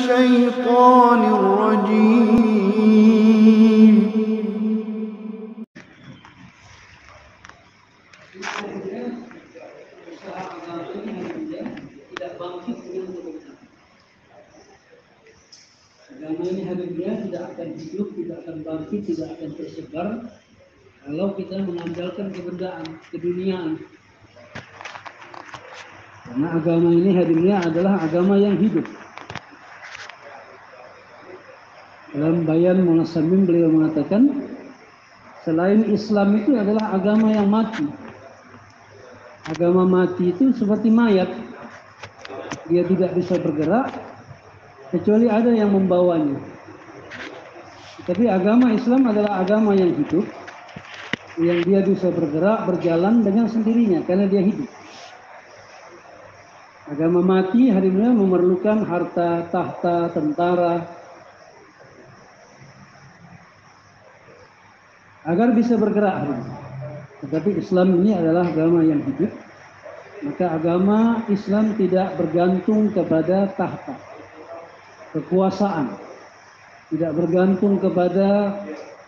الشيطان الرجيم. Agama ini habibnya tidak akan hidup, tidak akan bangkit, tidak akan tersebar kalau kita mengandalkan kebendaan, keduniaan. Karena agama ini habibnya adalah agama yang hidup. Dalam Bayan Munasamin beliau mengatakan, selain Islam itu adalah agama yang mati. Agama mati itu seperti mayat. Dia tidak bisa bergerak kecuali ada yang membawanya. Tapi agama Islam adalah agama yang hidup, yang dia bisa bergerak, berjalan dengan sendirinya karena dia hidup. Agama mati hari ini memerlukan harta, tahta, tentara agar bisa bergerak hari ini. Tetapi Islam ini adalah agama yang hidup. Maka agama Islam tidak bergantung kepada tahta, kekuasaan, tidak bergantung kepada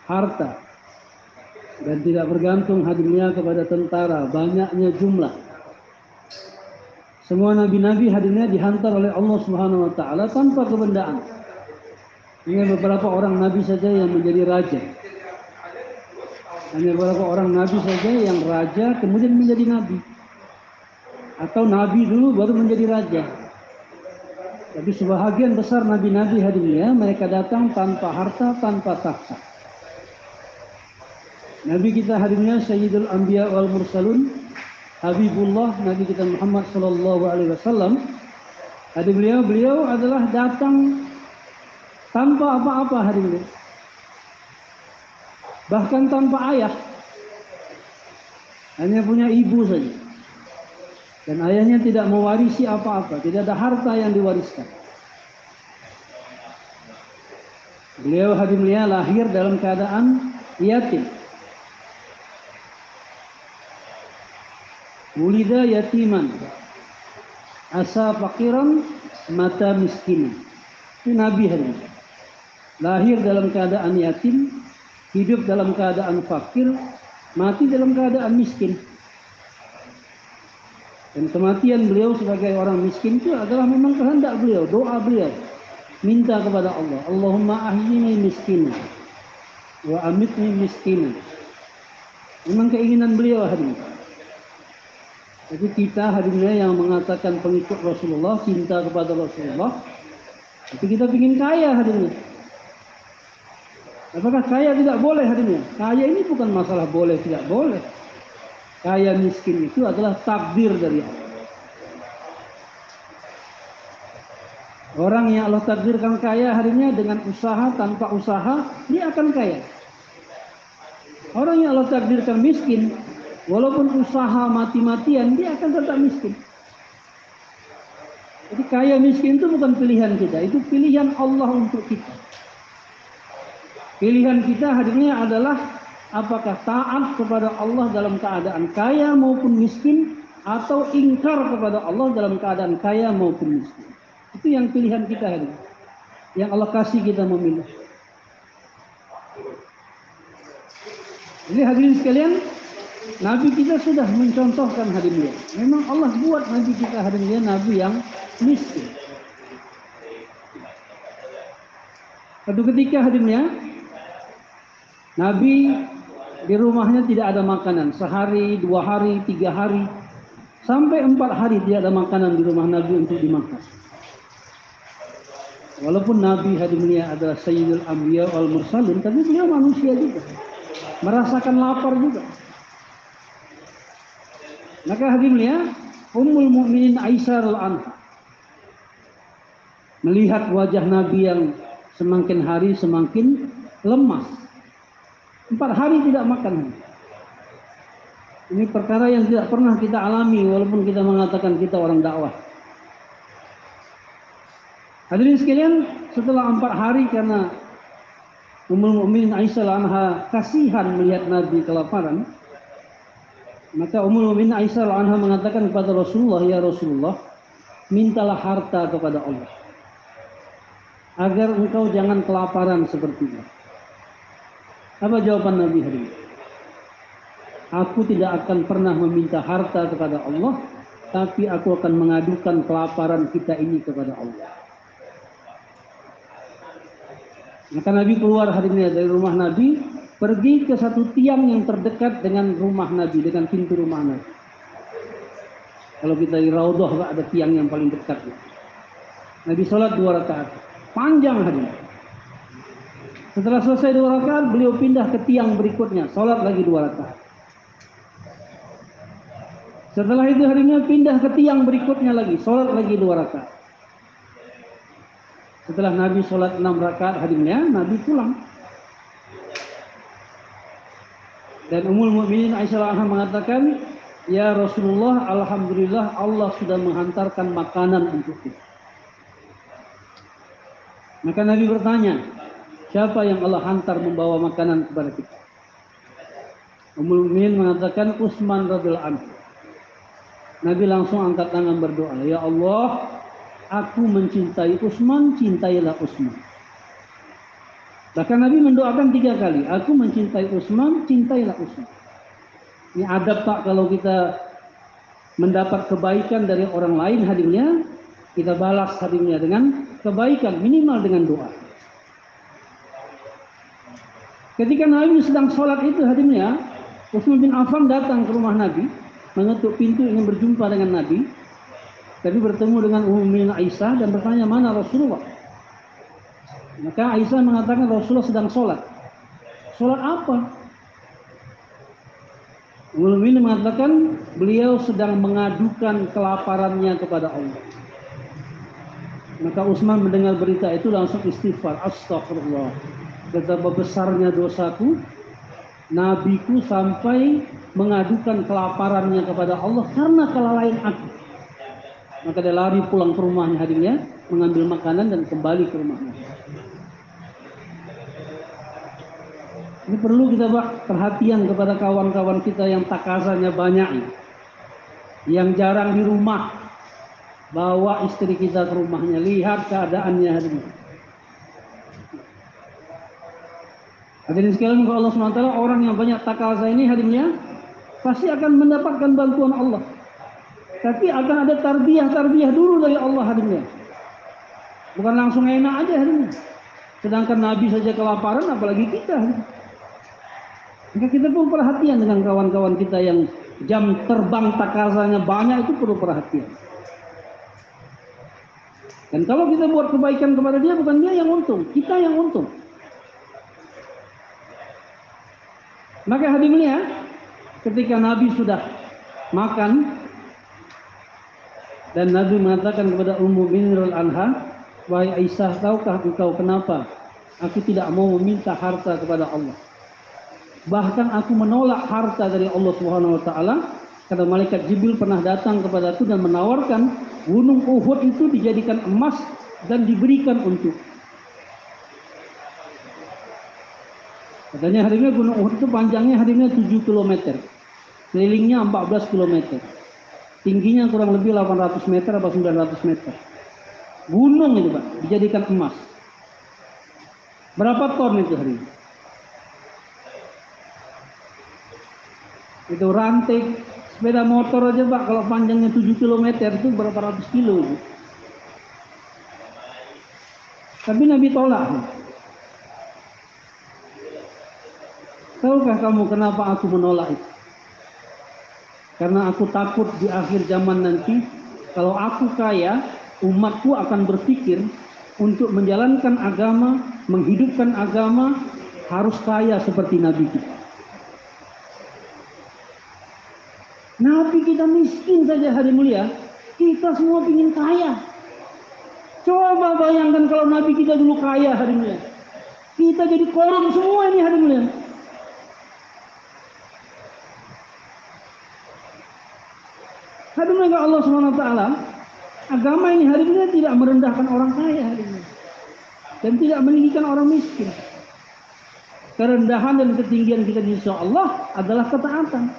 harta, dan tidak bergantung hadirnya kepada tentara, banyaknya jumlah. Semua nabi-nabi hadirnya dihantar oleh Allah Subhanahu wa taala tanpa kebendaan. Hanya beberapa orang nabi saja yang menjadi raja. Hanya beberapa orang nabi saja yang raja kemudian menjadi nabi. Atau nabi dulu baru menjadi raja. Tapi sebahagian besar nabi-nabi hadirnya mereka datang tanpa harta, tanpa tahta. Nabi kita hadirnya Sayyidul Anbiya wal Mursalun, Habibullah, Nabi kita Muhammad sallallahu alaihi wasallam. Hadir beliau adalah datang tanpa apa-apa hadirnya. Bahkan tanpa ayah. Hanya punya ibu saja. Dan ayahnya tidak mewarisi apa-apa, tidak ada harta yang diwariskan. Beliau hadirnya lahir dalam keadaan yatim. Wulida yatiman, asa faqiran, mata miskin. Itu Nabi hari ini. Lahir dalam keadaan yatim, hidup dalam keadaan fakir, mati dalam keadaan miskin. Dan kematian beliau sebagai orang miskin itu adalah memang kehendak beliau, doa beliau. Minta kepada Allah, Allahumma ahyini miskin wa amitni miskin. Memang keinginan beliau hari ini. Jadi kita hari ini yang mengatakan pengikut Rasulullah, cinta kepada Rasulullah, tapi kita ingin kaya hari ini. Apakah kaya tidak boleh hari ini? Kaya ini bukan masalah boleh tidak boleh. Kaya miskin itu adalah takdir dari Allah. Orang yang Allah takdirkan kaya harinya dengan usaha, tanpa usaha, dia akan kaya. Orang yang Allah takdirkan miskin, walaupun usaha mati-matian, dia akan tetap miskin. Jadi kaya miskin itu bukan pilihan kita, itu pilihan Allah untuk kita. Pilihan kita harinya adalah apakah taat kepada Allah dalam keadaan kaya maupun miskin, atau ingkar kepada Allah dalam keadaan kaya maupun miskin. Itu yang pilihan kita hari ini. Yang Allah kasih kita memilih. Jadi hadirin sekalian, Nabi kita sudah mencontohkan hadirin. Memang Allah buat Nabi kita hadirin Nabi yang miskin. Suatu ketika hadirin, Nabi di rumahnya tidak ada makanan. Sehari, 2 hari, 3 hari, sampai 4 hari tidak ada makanan di rumah Nabi untuk dimakan. Walaupun Nabi hadimnya adalah Sayyidul Anbiya wal Mursalun, tapi beliau manusia juga. Merasakan lapar juga. Maka hadimnya Ummul Mukminin Aisyah radhiyallahu anha melihat wajah Nabi yang semakin hari semakin lemas. 4 hari tidak makan. Ini perkara yang tidak pernah kita alami walaupun kita mengatakan kita orang dakwah. Hadirin sekalian, setelah 4 hari karena Ummul Mukminin Aisyah anha kasihan melihat Nabi kelaparan, maka Ummul Mukminin Aisyah anha mengatakan kepada Rasulullah, "Ya Rasulullah, mintalah harta kepada Allah." agar engkau jangan kelaparan sepertinya. Apa jawaban Nabi hari ini? Aku tidak akan pernah meminta harta kepada Allah, tapi aku akan mengadukan kelaparan kita ini kepada Allah. Maka Nabi keluar hari ini dari rumah Nabi, pergi ke satu tiang yang terdekat dengan rumah Nabi, dengan pintu rumah Nabi. Kalau kita di Raudhah ada tiang yang paling dekat. Nabi sholat 2 rakaat, panjang hari ini. Setelah selesai 2 rakaat, beliau pindah ke tiang berikutnya, sholat lagi 2 rakaat. Setelah itu harinya pindah ke tiang berikutnya lagi, sholat lagi 2 rakaat. Setelah Nabi sholat 6 rakaat harinya, Nabi pulang. Dan Ummul Mukminin Aisyah mengatakan, ya Rasulullah, alhamdulillah Allah sudah menghantarkan makanan untuk kita. Maka Nabi bertanya, siapa yang Allah hantar membawa makanan kepada kita? Ummul Mukminin mengatakan Utsman radhiyallahu anhu. Nabi langsung angkat tangan berdoa, ya Allah, aku mencintai Utsman, cintailah Utsman. Bahkan Nabi mendoakan 3 kali, aku mencintai Utsman, cintailah Utsman. Ini adab Pak, kalau kita mendapat kebaikan dari orang lain hadirnya, kita balas hadirnya dengan kebaikan, minimal dengan doa. Ketika Nabi sedang sholat itu hadirnya, Utsman bin Affan datang ke rumah Nabi, mengetuk pintu ingin berjumpa dengan Nabi. Tapi bertemu dengan Ummul Mukminin Aisyah dan bertanya, mana Rasulullah? Maka Aisyah mengatakan Rasulullah sedang sholat. Sholat apa? Ummul Mukminin mengatakan beliau sedang mengadukan kelaparannya kepada Allah. Maka Utsman mendengar berita itu langsung istighfar, astagfirullah, betapa besarnya dosaku, nabiku sampai mengadukan kelaparannya kepada Allah karena kelalaian aku. Maka dia lari pulang ke rumahnya hadinya, mengambil makanan dan kembali ke rumahnya. Ini perlu kita perhatian kepada kawan-kawan kita yang takazanya banyak, yang jarang di rumah. Bawa istri kita ke rumahnya, lihat keadaannya hari ini. Hadirin sekalian, kalau Allah SWT, orang yang banyak takaza ini hadirinnya pasti akan mendapatkan bantuan Allah. Tapi akan ada tarbiyah dulu dari Allah hadirinnya. Bukan langsung enak aja hadirinnya. Sedangkan Nabi saja kelaparan, apalagi kita. Maka kita pun perhatian dengan kawan-kawan kita yang jam terbang takazanya banyak, itu perlu perhatian. Dan kalau kita buat kebaikan kepada dia, bukan dia yang untung, kita yang untung. Maka hadirinnya, ketika Nabi sudah makan dan Nabi mengatakan kepada Ummul Mukminin radhiyallahu anha, wahai Aisyah, tahukah engkau kenapa aku tidak mau meminta harta kepada Allah? Bahkan aku menolak harta dari Allah Subhanahu wa taala karena malaikat Jibril pernah datang kepadaku dan menawarkan gunung Uhud itu dijadikan emas dan diberikan untuk. Katanya harinya gunung Uhud itu panjangnya harinya 7 km. Kelilingnya 14 km. Tingginya kurang lebih 800 meter atau 900 meter. Gunung itu Pak, dijadikan emas. Berapa ton itu hari ini? Itu rantai sepeda motor aja Pak, kalau panjangnya 7 km itu berapa ratus kilo itu. Tapi Nabi tolak. Tahukah kamu kenapa aku menolak itu? Karena aku takut di akhir zaman nanti, kalau aku kaya, umatku akan berpikir untuk menjalankan agama, menghidupkan agama, harus kaya seperti Nabi kita. Nabi kita miskin saja hari mulia, kita semua ingin kaya. Coba bayangkan kalau Nabi kita dulu kaya hari mulia, kita jadi korup semua ini hari mulia. Hadirin Allah SWT, agama ini hari ini tidak merendahkan orang kaya hari ini, dan tidak meninggikan orang miskin. Kerendahan dan ketinggian kita insya Allah adalah ketaatan.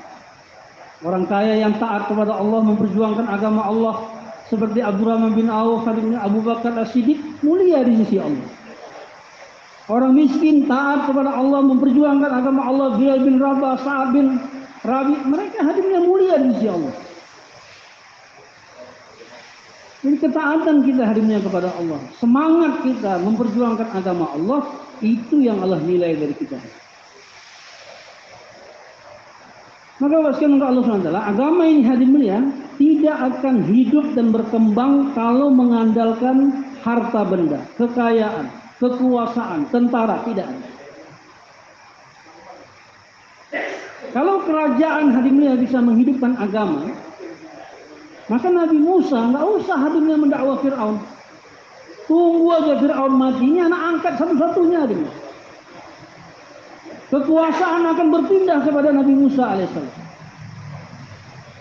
Orang kaya yang taat kepada Allah, memperjuangkan agama Allah seperti Abdurrahman bin Auf, Abu Bakar As-Siddiq, mulia di sisi Allah. Orang miskin taat kepada Allah, memperjuangkan agama Allah, Bilal bin Rabah, Sa'ad bin Rabi, mereka hadirnya mulia di sisi Allah. Jadi ketaatan kita hadirnya kepada Allah, semangat kita memperjuangkan agama Allah, itu yang Allah nilai dari kita. Maka waskan Allah SWT, agama ini hadir mulia tidak akan hidup dan berkembang kalau mengandalkan harta benda, kekayaan, kekuasaan, tentara, tidak ada. Kalau kerajaan hadir mulia bisa menghidupkan agama, maka Nabi Musa nggak usah hadirnya mendakwah Fir'aun. Tunggu aja Fir'aun mati, ini anak angkat satu-satunya hadirnya. Kekuasaan akan berpindah kepada Nabi Musa alaihissalam.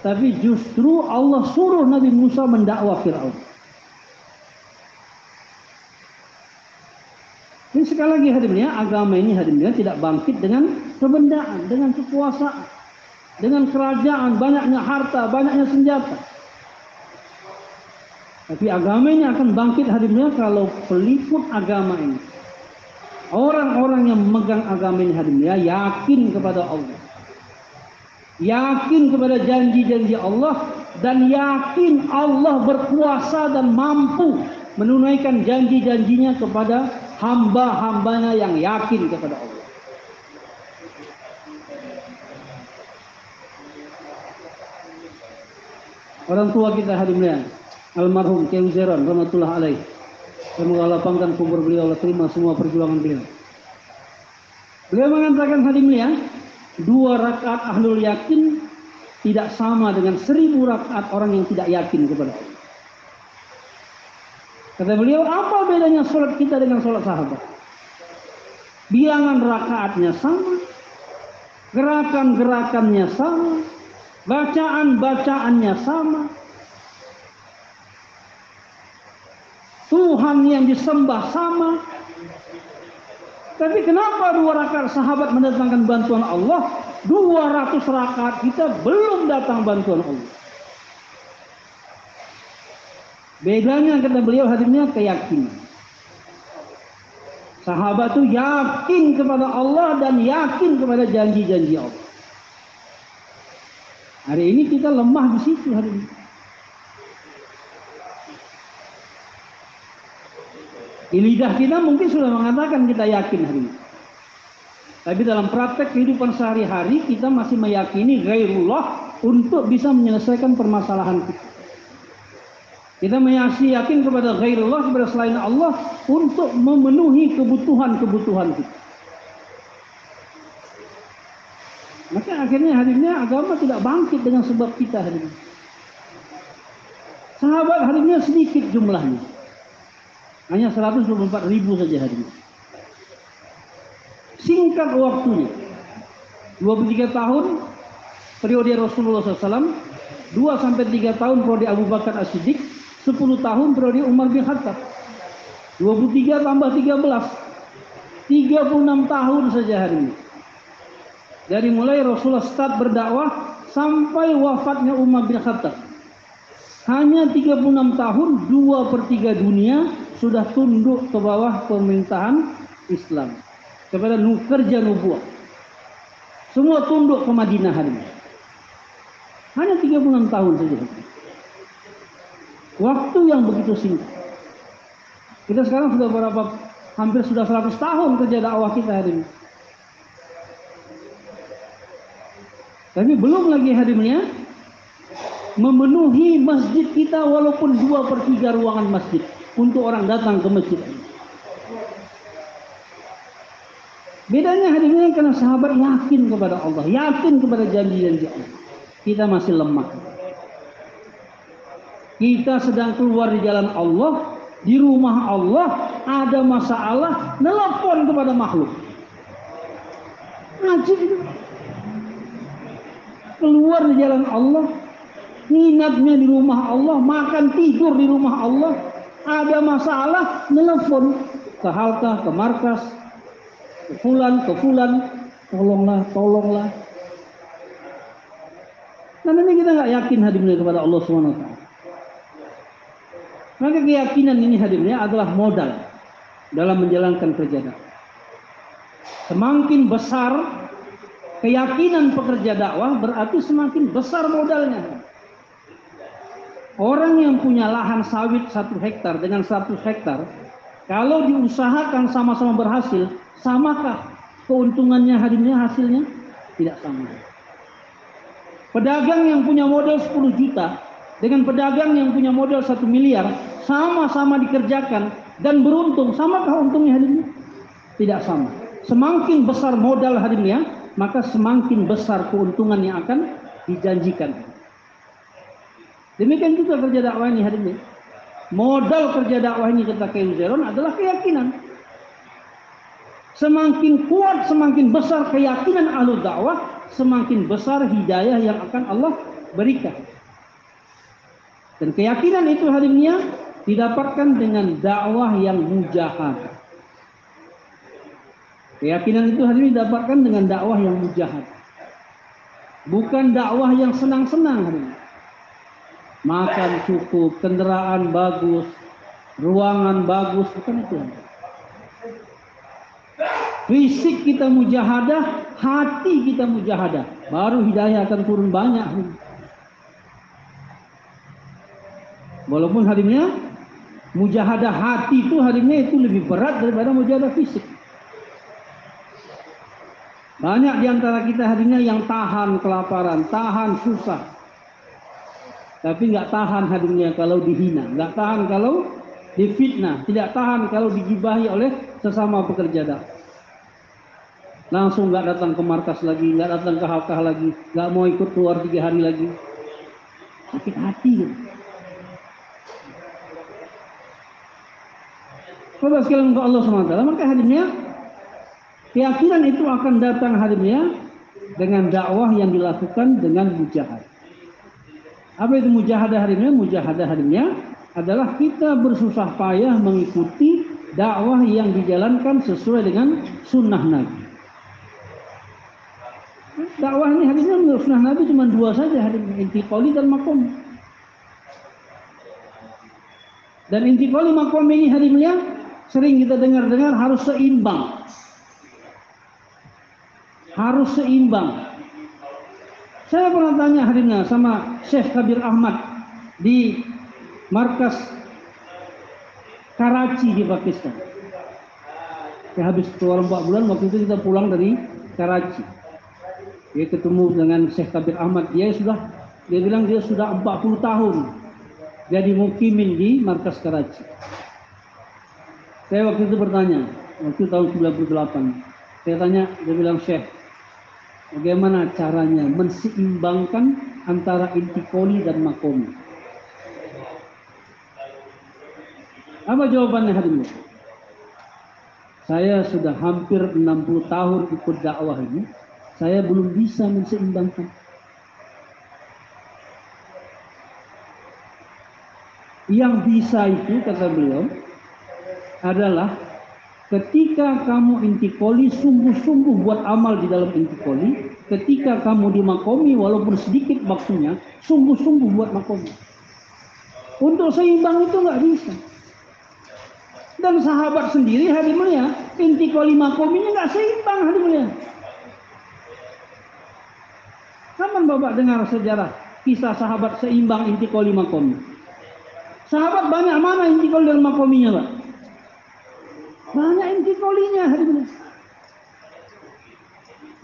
Tapi justru Allah suruh Nabi Musa mendakwah Fir'aun. Ini sekali lagi hadirnya, agama ini hadirnya tidak bangkit dengan kebendaan, dengan kekuasaan, dengan kerajaan, banyaknya harta, banyaknya senjata. Tapi agama ini akan bangkit hadirnya kalau peliput agama ini, orang-orang yang memegang agama ini hadirnya yakin kepada Allah, yakin kepada janji-janji Allah, dan yakin Allah berkuasa dan mampu menunaikan janji-janjinya kepada hamba-hambanya yang yakin kepada Allah. Orang tua kita hadirnya almarhum Kiai Uzairon rahmatullah alaih, semoga lapangkan kubur beliau, Allah terima semua perjuangan beliau. Beliau mengatakan hadirnya, 2 rakaat ahlul yakin tidak sama dengan 1000 rakaat orang yang tidak yakin kepada Allah. Kata beliau, apa bedanya sholat kita dengan sholat sahabat? Bilangan rakaatnya sama, gerakan-gerakannya sama, bacaan-bacaannya sama, Tuhan yang disembah sama. Tapi kenapa 2 rakaat sahabat mendatangkan bantuan Allah, 200 rakaat kita belum datang bantuan Allah? Bedanya kata beliau hadirnya keyakinan. Sahabat itu yakin kepada Allah dan yakin kepada janji-janji Allah. Hari ini kita lemah di situ hari ini. Di lidah kita mungkin sudah mengatakan kita yakin hari ini. Tapi dalam praktek kehidupan sehari-hari kita masih meyakini ghairullah untuk bisa menyelesaikan permasalahan kita. Kita masih yakin kepada ghairullah, kepada selain Allah untuk memenuhi kebutuhan-kebutuhan kita. Maka akhirnya hadirnya agama tidak bangkit dengan sebab kita hari ini. Sahabat hari ini sedikit jumlahnya. Hanya 124.000 saja hari ini. Singkat waktunya. 23 tahun periode Rasulullah SAW, 2-3 tahun periode Abu Bakar As-Siddiq, 10 tahun periode Umar bin Khattab. 23 tambah 13, 36 tahun saja hari ini. Dari mulai Rasulullah start berdakwah sampai wafatnya Umar bin Khattab. Hanya 36 tahun, 2/3 dunia sudah tunduk ke bawah pemerintahan Islam, kepada kerja nubuah. Semua tunduk ke Madinah hari ini. Hanya 36 tahun saja. Waktu yang begitu singkat. Kita sekarang sudah hampir sudah 100 tahun kerja dakwah kita hari ini. Tapi belum lagi hadirnya memenuhi masjid kita walaupun 2/3 ruangan masjid untuk orang datang ke masjid. Bedanya hadirnya karena sahabat yakin kepada Allah, yakin kepada janji-janji Allah. Kita masih lemah. Kita sedang keluar di jalan Allah, di rumah Allah, ada masalah, nelpon kepada makhluk. Ngaji itu. Keluar di jalan Allah, nginapnya di rumah Allah, makan tidur di rumah Allah, ada masalah, nelpon ke halkah, ke markas, ke fulan, tolonglah. Dan ini kita nggak yakin hadirnya kepada Allah SWT. Maka keyakinan ini hadirnya adalah modal dalam menjalankan kerja dakwah. Semakin besar keyakinan pekerja dakwah, berarti semakin besar modalnya. Orang yang punya lahan sawit 1 hektar dengan 100 hektar, kalau diusahakan sama-sama berhasil, samakah keuntungannya hadirnya hasilnya? Tidak sama. Pedagang yang punya modal 10 juta dengan pedagang yang punya modal 1 miliar, sama-sama dikerjakan dan beruntung, samakah untungnya hadirnya? Tidak sama. Semakin besar modal hadirnya, maka semakin besar keuntungan yang akan dijanjikan. Demikian juga kerja dakwah ini hadirnya. Modal kerja dakwah ini kata Keuzeron adalah keyakinan. Semakin kuat, semakin besar keyakinan ahlu dakwah, semakin besar hidayah yang akan Allah berikan. Dan keyakinan itu hadirnya didapatkan dengan dakwah yang mujahadah. Keyakinan itu hadirnya didapatkan dengan dakwah yang mujahadah. Bukan dakwah yang senang-senang hadirnya. Makan cukup, kendaraan bagus, ruangan bagus, bukan itu. Fisik kita mujahadah, hati kita mujahadah, baru hidayah akan turun banyak. Walaupun hadirnya mujahadah hati itu hadirnya itu lebih berat daripada mujahadah fisik. Banyak di antara kita hadirnya yang tahan kelaparan, tahan susah. Tapi nggak tahan hadirnya kalau dihina, nggak tahan kalau difitnah, tidak tahan kalau digibahi oleh sesama pekerja dakwah. Langsung nggak datang ke markas lagi, nggak datang ke halkah lagi, nggak mau ikut keluar 3 hari lagi. Sakit hati gitu. Kalau sekalian untuk Allah SWT, maka hadirnya keyakinan itu akan datang hadirnya dengan dakwah yang dilakukan dengan mujahadah. Apa itu mujahadah hadirnya? Mujahadah hadirnya adalah kita bersusah payah mengikuti dakwah yang dijalankan sesuai dengan sunnah Nabi. Dakwah ini hadirnya menurut sunnah Nabi cuma 2 saja, hadirnya intiqali dan makom. Dan intiqali makom ini hadirnya sering kita dengar-dengar harus seimbang. Harus seimbang. Saya pernah tanya hadirnya sama Syekh Kabir Ahmad di markas Karachi di Pakistan. Saya habis keluar 4 bulan, waktu itu kita pulang dari Karachi. Dia ketemu dengan Syekh Kabir Ahmad. Dia bilang dia sudah 40 tahun jadi mukimin di markas Karachi. Saya waktu itu bertanya, waktu tahun 98. Saya tanya, dia bilang, Syekh, bagaimana caranya menseimbangkan antara intiqali dan makomi? Apa jawabannya hadirnya? Saya sudah hampir 60 tahun ikut dakwah ini, saya belum bisa menseimbangkan. Yang bisa itu, kata beliau, adalah ketika kamu intiqali, sungguh-sungguh buat amal di dalam intiqali. Ketika kamu di makomi, walaupun sedikit waktunya, sungguh-sungguh buat makomi. Untuk seimbang itu nggak bisa. Dan sahabat sendiri hadirnya, intiqali makominya nggak seimbang hadirnya. Kapan Bapak dengar sejarah kisah sahabat seimbang intiqali makomi? Sahabat banyak mana intiqali dan makominya, Pak? Banyak intiqalinya hadirnya.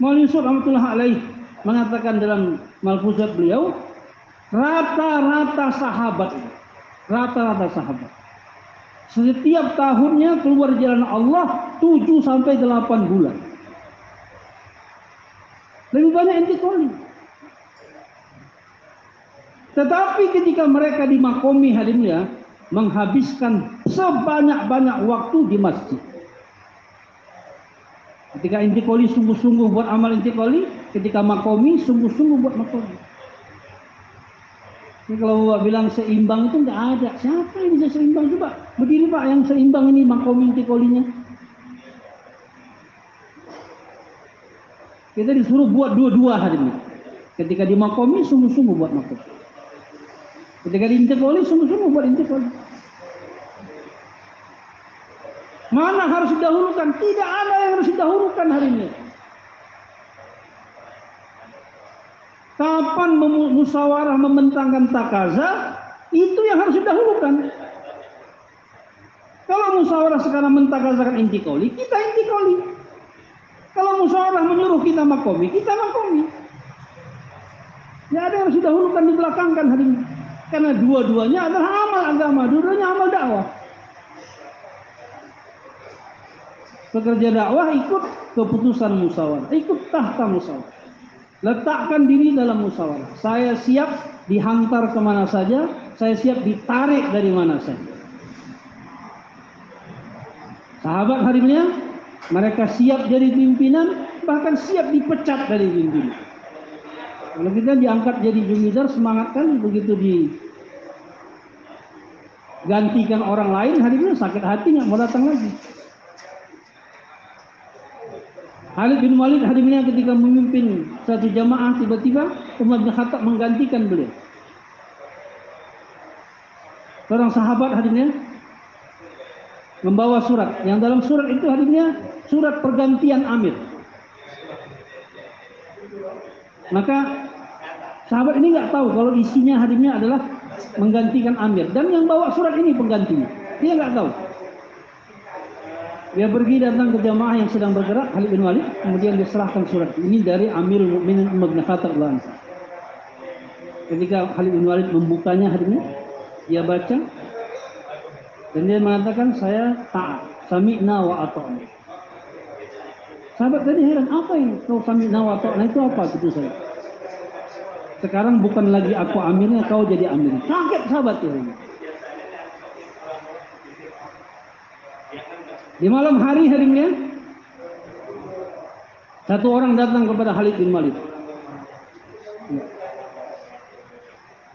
Maulana Yusuf rahmatullah alaih mengatakan dalam malfuzat beliau, rata-rata sahabat setiap tahunnya keluar jalan Allah 7 sampai 8 bulan. Lebih banyak intiqali. Tetapi ketika mereka di makomi hadirnya, menghabiskan sebanyak-banyak waktu di masjid. Ketika intiqali sungguh-sungguh buat amal intiqali, ketika makomi sungguh-sungguh buat makomi. Ini kalau Bapak bilang seimbang itu nggak ada. Siapa yang bisa seimbang? Coba berdiri Pak yang seimbang ini makomi intiqalinya. Kita disuruh buat dua-dua hari ini. Ketika di makomi sungguh-sungguh buat makomi. Ketika di intiqali sungguh-sungguh buat intiqali. Mana harus didahulukan? Tidak ada yang harus didahulukan hari ini. Kapan musyawarah membentangkan takaza, itu yang harus didahulukan. Kalau musyawarah sekarang mentakazakan intikoli, kita intikoli. Kalau musyawarah menyuruh kita makomi, kita makomi. Ya ada yang harus didahulukan, dibelakangkan hari ini. Karena dua-duanya adalah amal agama, dua-duanya amal dakwah. Pekerja dakwah ikut keputusan musyawarah, ikut tahta musyawarah. Letakkan diri dalam musyawarah. Saya siap dihantar kemana saja, saya siap ditarik dari mana saja. Sahabat hari ini, mereka siap jadi pimpinan, bahkan siap dipecat dari pimpinan. Kalau kita diangkat jadi jumidar, semangat kan, begitu digantikan orang lain, hari ini sakit hati nggak mau datang lagi. Khalid bin Walid hari ini ketika memimpin satu jamaah, tiba-tiba Umar bin Khattab menggantikan beliau. Seorang sahabat hari ini membawa surat, yang dalam surat itu hari ini surat pergantian amir. Maka sahabat ini nggak tahu kalau isinya hari ini adalah menggantikan amir, dan yang bawa surat ini penggantinya, dia nggak tahu. Dia pergi datang ke jamaah yang sedang bergerak, Khalid bin Walid, kemudian diserahkan surat ini dari Amirul Mukminin Umar bin Khattab. Ketika Khalid bin Walid membukanya hari ini, dia baca dan dia mengatakan, saya taat, sami'na wa ata'na. Sahabat tadi heran, apa ini kau sami'na wa ata'na itu apa gitu saya? Sekarang bukan lagi aku amirnya, kau jadi amirnya. Kaget sahabat ini. Di malam hari ini, satu orang datang kepada Khalid bin Walid.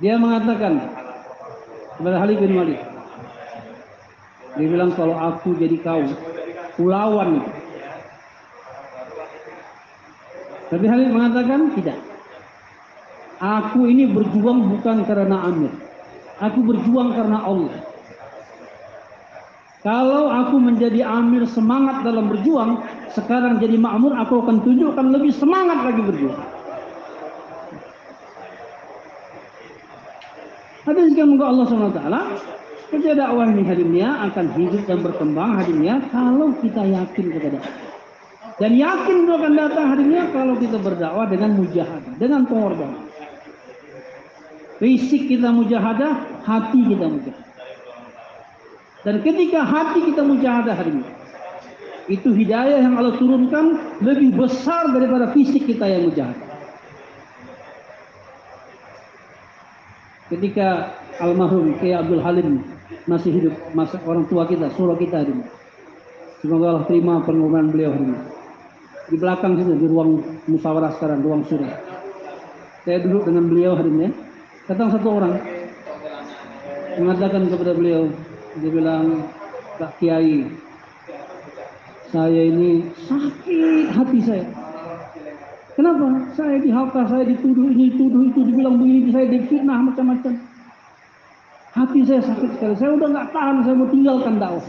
Dia mengatakan kepada Khalid bin Walid, dia bilang, kalau aku jadi kau, kulawan. Tapi Khalid mengatakan, tidak. Aku ini berjuang bukan karena amir. Aku berjuang karena Allah. Kalau aku menjadi amir semangat dalam berjuang, sekarang jadi makmur, aku akan tunjukkan lebih semangat lagi berjuang. Hadiskan moga Allah SWT, kerja dakwah ini hadimnya akan hidup dan berkembang hadimnya kalau kita yakin kepada Allah. Dan yakin itu akan datang hadimnya kalau kita berdakwah dengan mujahadah, dengan pengorbanan. Fisik kita mujahadah, hati kita mujahadah. Dan ketika hati kita mujahadah hari ini, itu hidayah yang Allah turunkan lebih besar daripada fisik kita yang mujahadah. Ketika almarhum Kiai Abdul Halim masih hidup, masa orang tua kita, surah kita hari ini, semoga Allah terima pengorbanan beliau hari ini. Di belakang situ, di ruang musyawarah sekarang, ruang surah, saya duduk dengan beliau hari ini. Datang satu orang mengatakan kepada beliau, dia bilang, Pak Kiai, saya ini sakit hati saya. Kenapa? Saya dihaka, saya dituduh ini, tuduh itu, dibilang begini, saya difitnah macam-macam. Hati saya sakit sekali. Saya udah nggak tahan, saya mau tinggalkan dakwah.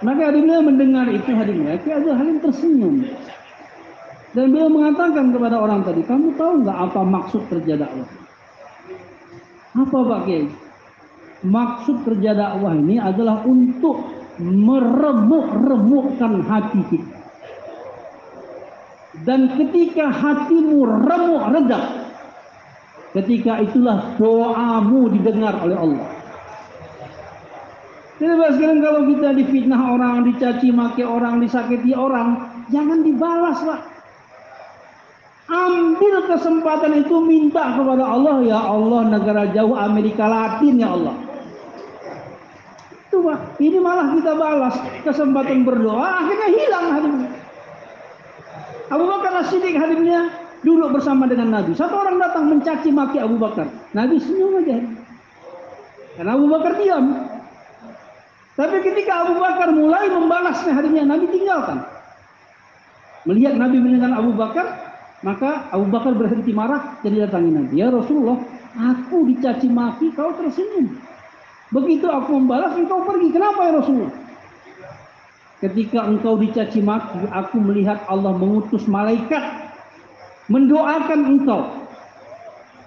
Maka beliau mendengar itu hadisnya, Kiai Abdul Halim tersenyum. Dan beliau mengatakan kepada orang tadi, kamu tahu nggak apa maksud kerja dakwah? Apa Pak Kiai? Maksud kerja dakwah ini adalah untuk meremuk-remukkan hati kita. Dan ketika hatimu remuk redap, ketika itulah doamu didengar oleh Allah. Jadi sekarang kalau kita difitnah orang, dicaci maki orang, disakiti orang, jangan dibalas Pak. Ambil kesempatan itu, minta kepada Allah, ya Allah, negara jauh Amerika Latin ya Allah. Itu Pak, ini malah kita balas kesempatan berdoa, akhirnya hilang hadimnya. Abu Bakar As-Siddiq hadimnya duduk bersama dengan Nabi. Satu orang datang mencaci maki Abu Bakar, Nabi senyum aja. Karena Abu Bakar diam. Tapi ketika Abu Bakar mulai membalasnya hadimnya, Nabi tinggalkan. Melihat Nabi meninggalkan Abu Bakar, maka Abu Bakar berhenti marah dan datangi Nabi. Ya Rasulullah, aku dicaci maki, kau tersenyum. Begitu aku membalas, engkau pergi. Kenapa ya Rasulullah? Ketika engkau dicaci maki, aku melihat Allah mengutus malaikat mendoakan engkau.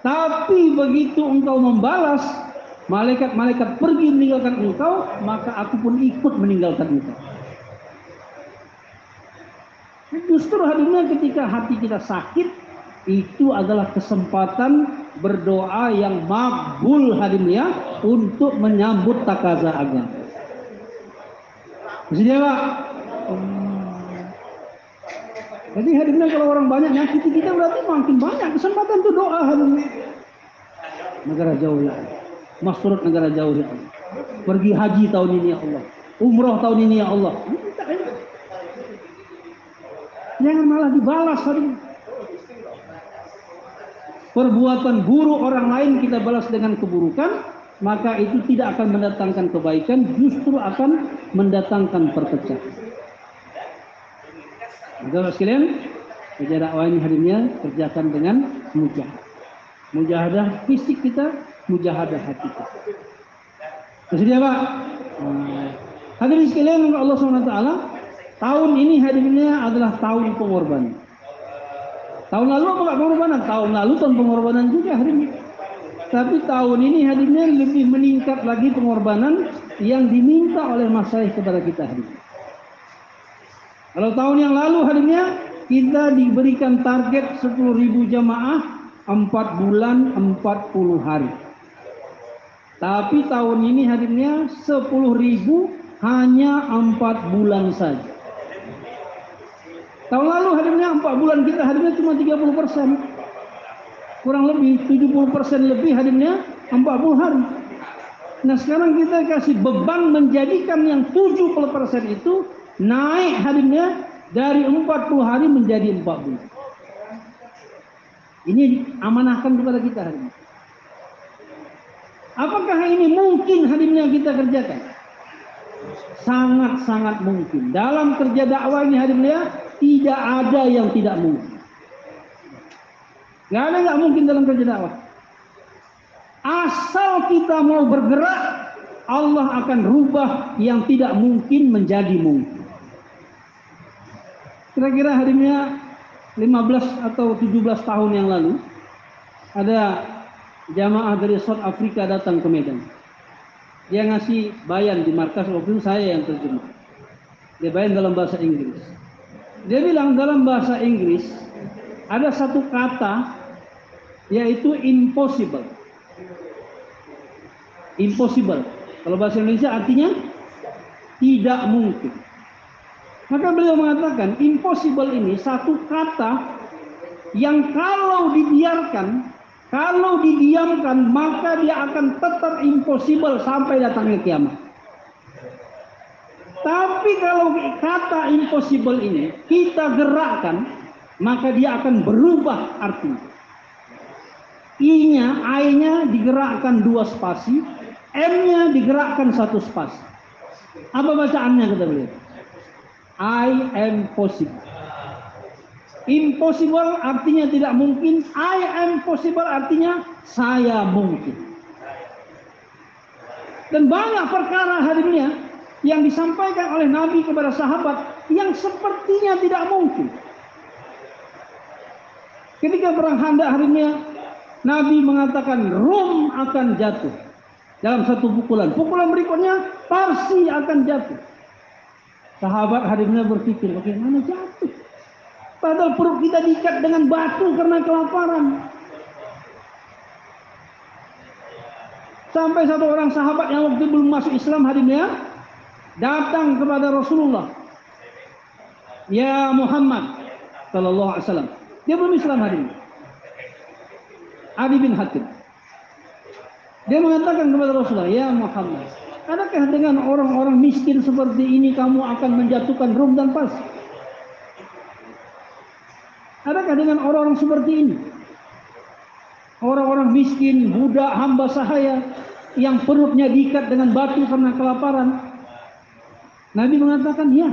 Tapi begitu engkau membalas, malaikat-malaikat pergi meninggalkan engkau, maka aku pun ikut meninggalkan engkau. Justru hadirnya ketika hati kita sakit, itu adalah kesempatan berdoa yang makbul hadirnya untuk menyambut takaza agama. Maksudnya Pak, jadi hadirnya kalau orang banyak nyakiti kita berarti makin banyak kesempatan untuk doa hadirnya. Negara jauh ya Allah, masrut negara jauh ya Allah, pergi haji tahun ini ya Allah, umroh tahun ini ya Allah. Jangan malah dibalas hadirnya. Perbuatan buruk orang lain kita balas dengan keburukan, maka itu tidak akan mendatangkan kebaikan, justru akan mendatangkan perpecahan. Saudara sekalian, kerja dakwah ini hadirnya kerjakan dengan mujahadah. Mujahadah fisik kita, mujahadah hati kita. Maksudnya Pak, hadirin sekalian Allah SWT, tahun ini hadirnya adalah tahun pengorbanan. Tahun lalu apa enggak pengorbanan? Tahun lalu tahun pengorbanan juga hadirnya. Tapi tahun ini hadirnya lebih meningkat lagi pengorbanan yang diminta oleh masyayikh kepada kita hadirnya. Kalau tahun yang lalu hadirnya kita diberikan target 10.000 jamaah 4 bulan 40 hari. Tapi tahun ini hadirnya 10.000 hanya 4 bulan saja. Tahun lalu hadirnya 4 bulan kita hadirnya cuma 30%. Kurang lebih 70% lebih hadirnya 40 hari. Nah sekarang kita kasih beban menjadikan yang 70% itu naik hadirnya dari 40 hari menjadi 4 bulan. Ini amanahkan kepada kita hari ini. Apakah ini mungkin hadirnya kita kerjakan? Sangat-sangat mungkin. Dalam kerja dakwah ini hadirnya tidak ada yang tidak mungkin. Gak ada yang mungkin dalam kerja dakwah. Asal kita mau bergerak, Allah akan rubah yang tidak mungkin menjadi mungkin. Kira-kira hadirnya 15 atau 17 tahun yang lalu, ada jamaah dari South Africa datang ke Medan. Dia ngasih bayan di markas, waktu itu saya yang terjemah. Dia bayan dalam bahasa Inggris. Dia bilang dalam bahasa Inggris ada satu kata yaitu impossible. Impossible. Kalau bahasa Indonesia artinya tidak mungkin. Maka beliau mengatakan impossible ini satu kata yang kalau dibiarkan, kalau didiamkan, maka dia akan tetap impossible sampai datangnya kiamat. Tapi kalau kata impossible ini kita gerakkan, maka dia akan berubah artinya. I-nya, I-nya digerakkan 2 spasi, M-nya digerakkan 1 spasi. Apa bacaannya kata beliau? I am possible. Impossible artinya tidak mungkin, I am possible artinya saya mungkin. Dan banyak perkara hadirnya yang disampaikan oleh Nabi kepada sahabat yang sepertinya tidak mungkin. Ketika perang Khandaq hadirnya Nabi mengatakan Rom akan jatuh dalam satu pukulan. Pukulan berikutnya Parsi akan jatuh. Sahabat hadirnya berpikir bagaimana jatuh. Padahal perut kita diikat dengan batu karena kelaparan. Sampai satu orang sahabat yang waktu belum masuk Islam hadirnya datang kepada Rasulullah. Ya Muhammad sallallahu alaihi wasallam. Dia belum Islam hadirnya. Adi bin Hatim. Dia mengatakan kepada Rasulullah, ya Muhammad, adakah dengan orang-orang miskin seperti ini kamu akan menjatuhkan Rum dan Pars? Adakah dengan orang-orang seperti ini? Orang-orang miskin, budak, hamba sahaya yang perutnya diikat dengan batu karena kelaparan. Nabi mengatakan, ya.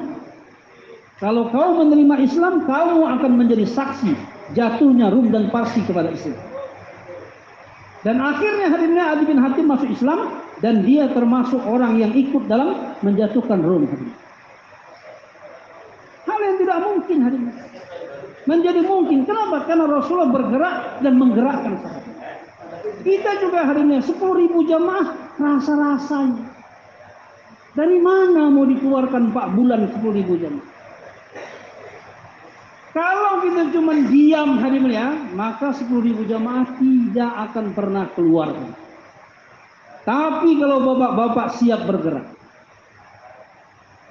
Kalau kau menerima Islam, kamu akan menjadi saksi jatuhnya Rum dan Parsi kepada Islam. Dan akhirnya hadirnya Adi bin Hatim masuk Islam dan dia termasuk orang yang ikut dalam menjatuhkan Rom. Hal yang tidak mungkin hari ini menjadi mungkin. Kenapa? Karena Rasulullah bergerak dan menggerakkan sahabat. Kita juga hari ini 10.000 jamaah rasa-rasanya. Dari mana mau dikeluarkan 4 bulan 10.000 jamaah? Kalau kita cuma diam hari ini ya, maka 10.000 jamaah tidak akan pernah keluar. Tapi kalau bapak-bapak siap bergerak,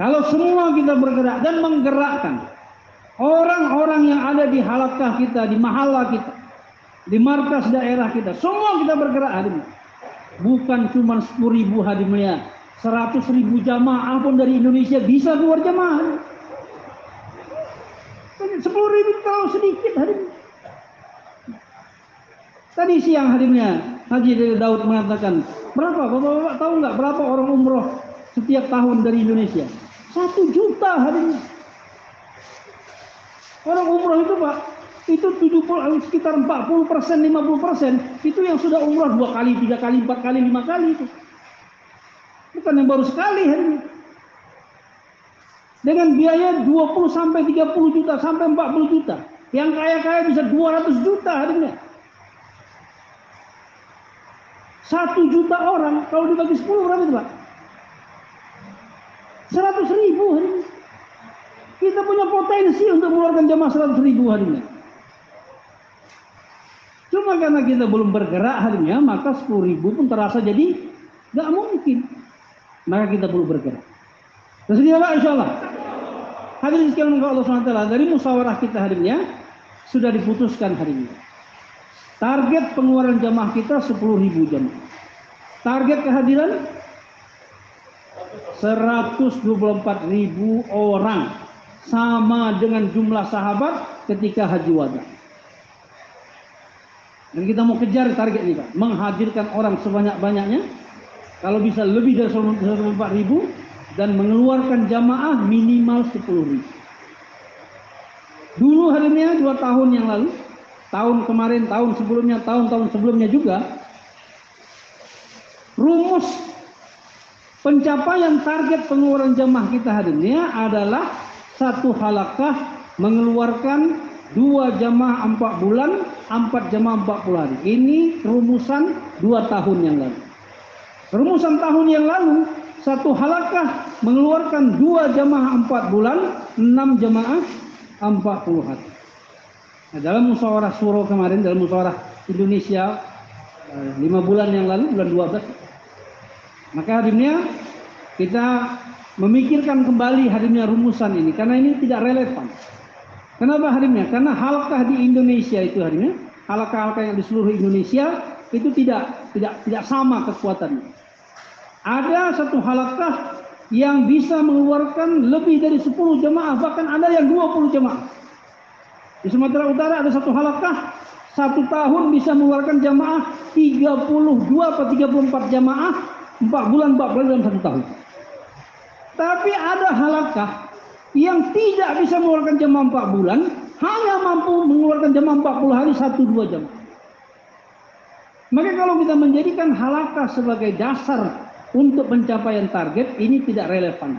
kalau semua kita bergerak dan menggerakkan orang-orang yang ada di halakah kita, di mahala kita, di markas daerah kita, semua kita bergerak hari ini. Bukan cuma 10.000 hari ini ya, 100.000 jamaah pun dari Indonesia bisa keluar jamaah. 10.000 terlalu sedikit hari ini. Tadi siang hari ini Haji Daud mengatakan, berapa bapak-bapak tahu nggak berapa orang umroh setiap tahun dari Indonesia? 1 juta hari ini. Orang umroh itu Pak, itu 70, sekitar 40%, 50% itu yang sudah umroh 2 kali, 3 kali, 4 kali, 5 kali itu. Bukan yang baru sekali hari ini. Dengan biaya 20 sampai 30 juta sampai 40 juta. Yang kaya-kaya bisa 200 juta hari ini. 1 juta orang kalau dibagi 10 berapa itu Pak? 100.000 hari ini. Kita punya potensi untuk mengeluarkan jamaah 100.000 hari ini. Cuma karena kita belum bergerak hari ini, maka 10.000 pun terasa jadi nggak mungkin. Maka kita perlu bergerak. Tersedia Pak insya Allah. Hadirin sekalian Allah SWT, dari musyawarah kita hari ini sudah diputuskan hari ini. Target pengeluaran jamaah kita 10.000 jamaah. Target kehadiran 124.000 orang, sama dengan jumlah sahabat ketika haji wada. Dan kita mau kejar target ini Pak, menghadirkan orang sebanyak-banyaknya, kalau bisa lebih dari 124.000, dan mengeluarkan jamaah minimal 10.000. Dulu hari ini 2 tahun yang lalu, tahun kemarin, tahun sebelumnya, tahun-tahun sebelumnya juga, rumus pencapaian target pengeluaran jamaah kita hari ini adalah 1 halakah mengeluarkan 2 jamaah 4 bulan, 4 jamaah 40 hari. Ini rumusan 2 tahun yang lalu. Rumusan tahun yang lalu, 1 halakah mengeluarkan 2 jamaah 4 bulan, 6 jamaah 40 hari. Nah, dalam musyawarah Suro kemarin, dalam musyawarah Indonesia 5 bulan yang lalu, bulan 12, maka hari ini kita memikirkan kembali hari ini rumusan ini, karena ini tidak relevan. Kenapa hari ini? Karena halakah di Indonesia itu hari ini, halakah-halakah yang di seluruh Indonesia itu tidak sama kekuatannya. Ada 1 halakah yang bisa mengeluarkan lebih dari 10 jamaah, bahkan ada yang 20 jamaah. Di Sumatera Utara ada 1 halakah 1 tahun bisa mengeluarkan jamaah 32 atau 34 jamaah, 4 bulan dalam 1 tahun. Tapi ada halakah yang tidak bisa mengeluarkan jamaah 4 bulan, hanya mampu mengeluarkan jamaah 40 hari 1-2 jamaah. Maka kalau kita menjadikan halakah sebagai dasar untuk pencapaian target, ini tidak relevan.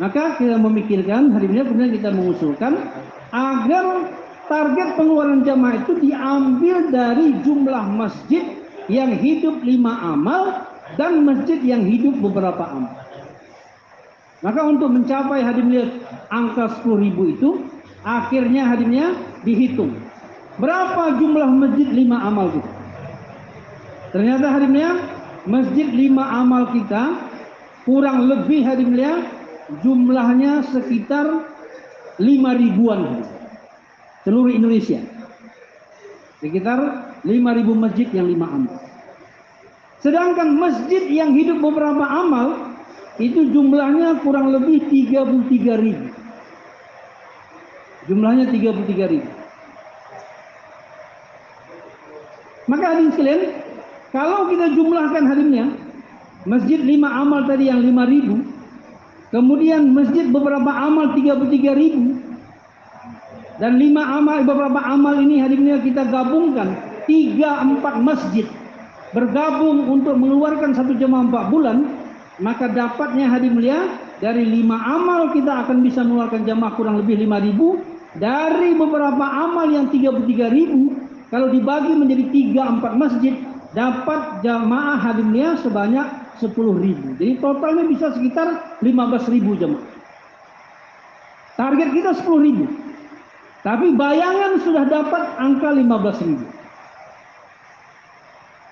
Maka kita memikirkan hari ini, kemudian kita mengusulkan agar target pengeluaran jamaah itu diambil dari jumlah masjid yang hidup 5 amal dan masjid yang hidup beberapa amal. Maka untuk mencapai hadimnya angka 10.000 itu, akhirnya hadimnya dihitung berapa jumlah masjid 5 amal itu. Ternyata hadimnya masjid 5 amal kita kurang lebih hadimnya jumlahnya sekitar 5.000-an seluruh Indonesia. Sekitar 5.000 masjid yang 5 amal. Sedangkan masjid yang hidup beberapa amal itu jumlahnya kurang lebih 33.000. Jumlahnya 33.000. Maka hadirin sekalian, kalau kita jumlahkan hadimnya, masjid 5 amal tadi yang 5.000, kemudian masjid beberapa amal 33.000, dan 5 amal beberapa amal ini hadimnya kita gabungkan 3-4 masjid bergabung untuk mengeluarkan satu jemaah 4 bulan, maka dapatnya hadirin mulia dari 5 amal kita akan bisa mengeluarkan jemaah kurang lebih 5.000. Dari beberapa amal yang 33.000, kalau dibagi menjadi 3-4 masjid, dapat jamaah hadirin mulia sebanyak 10.000. Jadi totalnya bisa sekitar 15.000 jemaah. Target kita 10.000. Tapi bayangan sudah dapat angka 15.000.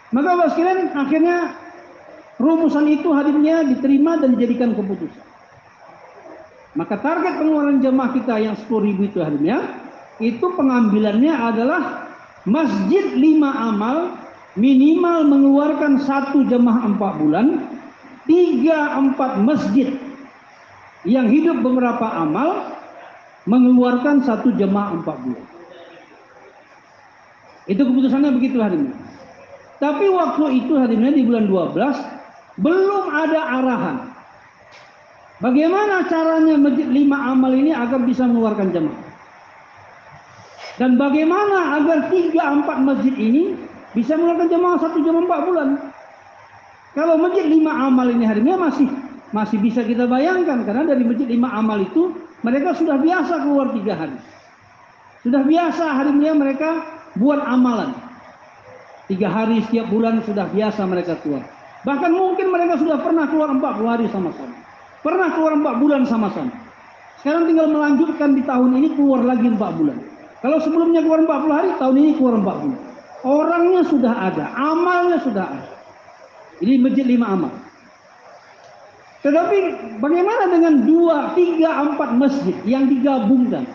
Maka Bapak sekalian, akhirnya rumusan itu hadirinnya diterima dan dijadikan keputusan. Maka target pengeluaran jemaah kita yang 10.000 itu hadirinnya, itu pengambilannya adalah masjid 5 amal minimal mengeluarkan 1 jemaah 4 bulan, 3-4 masjid yang hidup beberapa amal mengeluarkan 1 jemaah 4 bulan. Itu keputusannya begitu hadirin. Tapi waktu itu hadirin di bulan 12 belum ada arahan. Bagaimana caranya masjid 5 amal ini agar bisa mengeluarkan jemaah? Dan bagaimana agar 3-4 masjid ini bisa mengeluarkan jemaah 1 jemaah 4 bulan? Kalau masjid 5 amal ini hadirin masih bisa kita bayangkan, karena dari masjid 5 amal itu mereka sudah biasa keluar 3 hari. Sudah biasa harinya mereka buat amalan. 3 hari setiap bulan sudah biasa mereka keluar. Bahkan mungkin mereka sudah pernah keluar 40 hari sama-sama. Pernah keluar 4 bulan sama-sama. Sekarang tinggal melanjutkan di tahun ini keluar lagi 4 bulan. Kalau sebelumnya keluar 40 hari, tahun ini keluar 4 bulan. Orangnya sudah ada, amalnya sudah ada. Ini masjid 5 amal. Tetapi bagaimana dengan 2, 3, 4 masjid yang digabungkan?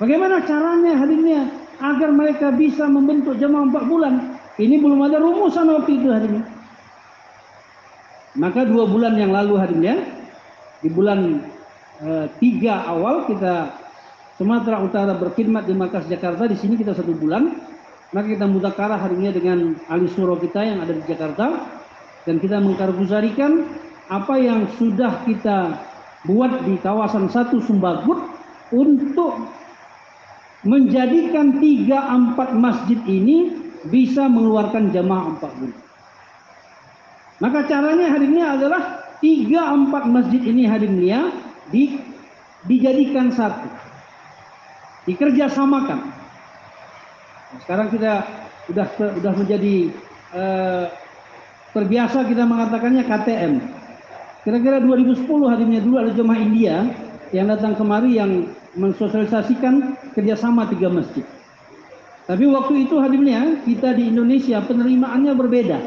Bagaimana caranya hadirnya agar mereka bisa membentuk jemaah 4 bulan? Ini belum ada rumusan waktu itu hadirnya. Maka 2 bulan yang lalu hadirnya, di bulan 3 awal kita Sumatera Utara berkhidmat di Markas Jakarta. Di sini kita 1 bulan. Maka kita mudzakarah harinya dengan ahli surah kita yang ada di Jakarta, dan kita mengkarguzarikan apa yang sudah kita buat di kawasan 1 Sumbagut untuk menjadikan 3-4 masjid ini bisa mengeluarkan jamaah 4 bulan. Maka caranya hadirinnya adalah 3-4 masjid ini hadirinnya dijadikan satu, dikerjasamakan. Nah, sekarang kita sudah menjadi terbiasa kita mengatakannya KTM. Kira-kira 2010 hadirinnya dulu ada jemaah India yang datang kemari yang mensosialisasikan kerjasama 3 masjid. Tapi waktu itu hadirinnya kita di Indonesia penerimaannya berbeda.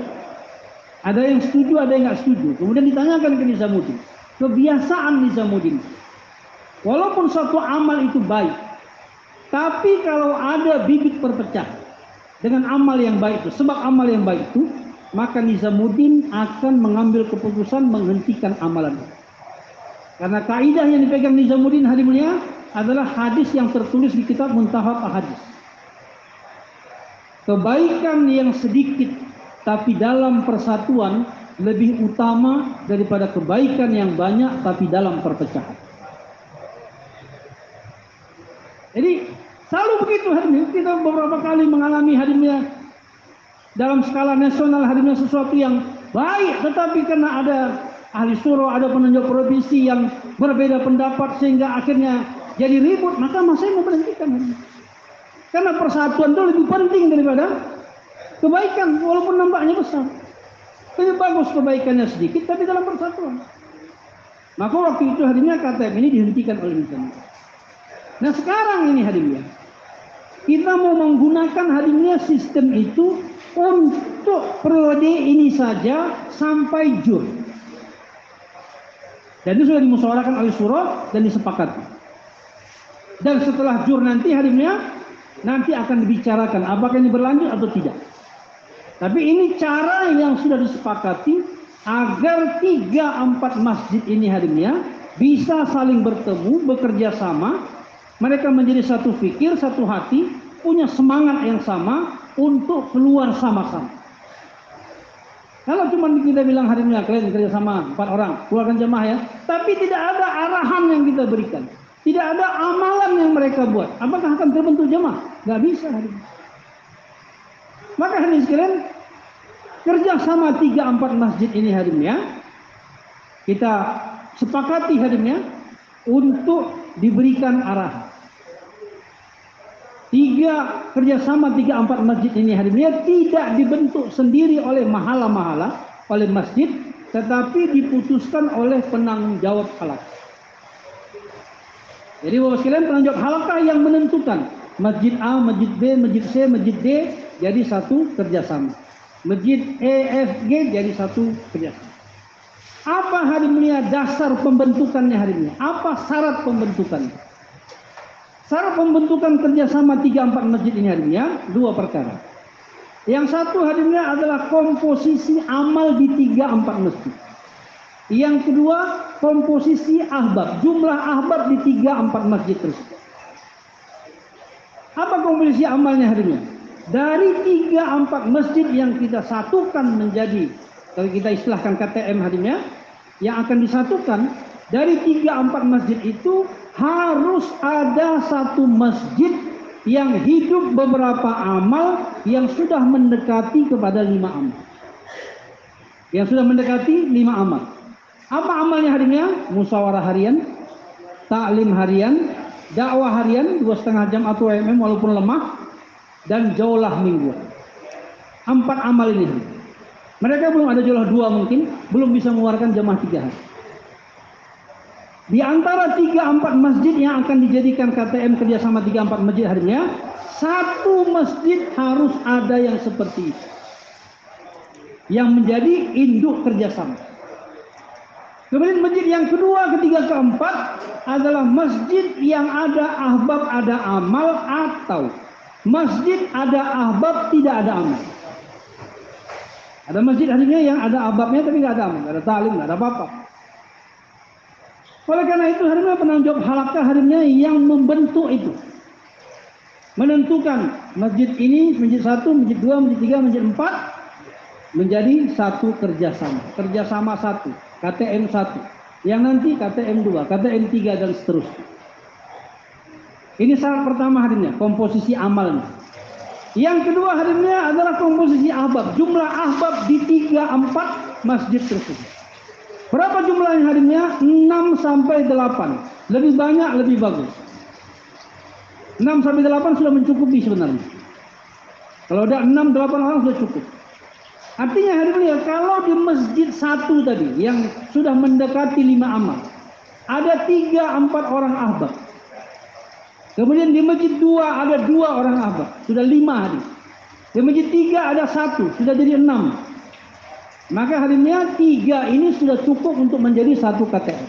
Ada yang setuju, ada yang nggak setuju. Kemudian ditanyakan ke Nizamuddin. Kebiasaan Nizamuddin, walaupun suatu amal itu baik, tapi kalau ada bibit perpecah dengan amal yang baik itu, sebab amal yang baik itu, maka Nizamuddin akan mengambil keputusan menghentikan amalan itu. Karena kaidah yang dipegang Nizamuddin hadirinnya adalah hadis yang tertulis di kitab Muntahab Ahadits. Kebaikan yang sedikit tapi dalam persatuan lebih utama daripada kebaikan yang banyak tapi dalam perpecahan. Jadi selalu begitu hadirin. Kita beberapa kali mengalami hadirinnya dalam skala nasional hadirinnya sesuatu yang baik, tetapi karena ada ahli surah, ada penunjuk provinsi yang berbeda pendapat sehingga akhirnya jadi ribut, maka saya mau berhentikan. Karena persatuan itu lebih penting daripada kebaikan, walaupun nampaknya besar. Lebih bagus kebaikannya sedikit, tapi dalam persatuan. Maka waktu itu hadirinnya KTM ini dihentikan oleh Nizamuddin. Nah sekarang ini hadirinnya, kita mau menggunakan hadirinnya sistem itu untuk periode ini saja sampai Jun. Dan itu sudah dimusyawarahkan oleh surah dan disepakati. Dan setelah Jun nanti hadirinnya, nanti akan dibicarakan apakah ini berlanjut atau tidak. Tapi ini cara yang sudah disepakati agar 3-4 masjid ini hadirinnya bisa saling bertemu, bekerja sama, mereka menjadi satu fikir, satu hati, punya semangat yang sama untuk keluar sama-sama. Kalau cuma kita bilang hadirinnya kalian kerja sama 4 orang, keluarkan jemaah ya, tapi tidak ada arahan yang kita berikan, tidak ada amalan yang mereka buat, apakah akan terbentuk jemaah? Nggak bisa hadirin. Maka hadirin sekalian, kerjasama 3-4 masjid ini hadirinnya, kita sepakati hadirinnya untuk diberikan arah. Kerjasama 3-4 masjid ini hadirinnya tidak dibentuk sendiri oleh mahala-mahala, oleh masjid, tetapi diputuskan oleh penanggung jawab halaqah. Jadi bapak sekalian, penanggung jawab halaqah yang menentukan masjid A, masjid B, masjid C, masjid D jadi satu kerjasama. Masjid E, F, G jadi satu kerjasama. Apa hadirinnya dasar pembentukannya hadirinnya? Apa syarat pembentukannya? Syarat pembentukan kerjasama 3-4 masjid ini hadirinnya dua perkara. Yang satu hadirinnya adalah komposisi amal di 3-4 masjid. Yang kedua komposisi ahbab, jumlah ahbab di 3-4 masjid tersebut. Apa komposisi amalnya hadirinnya? Dari 3-4 masjid yang kita satukan menjadi, kalau kita istilahkan KTM hadirinnya, yang akan disatukan dari 3-4 masjid itu harus ada satu masjid yang hidup beberapa amal yang sudah mendekati kepada 5 amal. Yang sudah mendekati 5 amal. Apa amalnya hadirinnya? Musyawarah harian, taklim harian, dakwah harian 2,5 jam atau MM walaupun lemah, dan jaulah mingguan. 4 amal ini. Mereka belum ada jaulah 2 mungkin, belum bisa mengeluarkan jamaah 3 hari. Di antara 3-4 masjid yang akan dijadikan KTM kerjasama 3-4 masjid harinya, satu masjid harus ada yang seperti itu, yang menjadi induk kerjasama. Kemudian masjid yang kedua, ketiga, keempat adalah masjid yang ada ahbab, ada amal, atau masjid ada ahbab, tidak ada amal. Ada masjid hadirinnya yang ada ahbabnya tapi nggak ada amal, nggak ada taklim, nggak ada apa-apa. Oleh karena itu hadirinnya penanggung jawab halaqah hadirinnya yang membentuk itu, menentukan masjid ini, masjid 1, masjid 2, masjid 3, masjid 4 menjadi satu kerjasama, kerjasama 1, KTM 1, yang nanti KTM 2, KTM 3 dan seterusnya. Ini syarat pertama hadirinnya, komposisi amalnya. Yang kedua hadirinnya adalah komposisi ahbab, jumlah ahbab di 3-4 masjid tersebut. Berapa jumlahnya hadirinnya? 6 sampai 8. Lebih banyak lebih bagus. 6 sampai 8 sudah mencukupi sebenarnya. Kalau ada 6-8 orang sudah cukup. Artinya hadirinnya kalau di masjid 1 tadi yang sudah mendekati 5 amal, ada 3-4 orang ahbab. Kemudian di masjid 2 ada 2 orang ahbab, sudah 5 hadir. Di masjid 3 ada 1, sudah jadi 6. Maka hadirinnya 3 ini sudah cukup untuk menjadi satu KTM.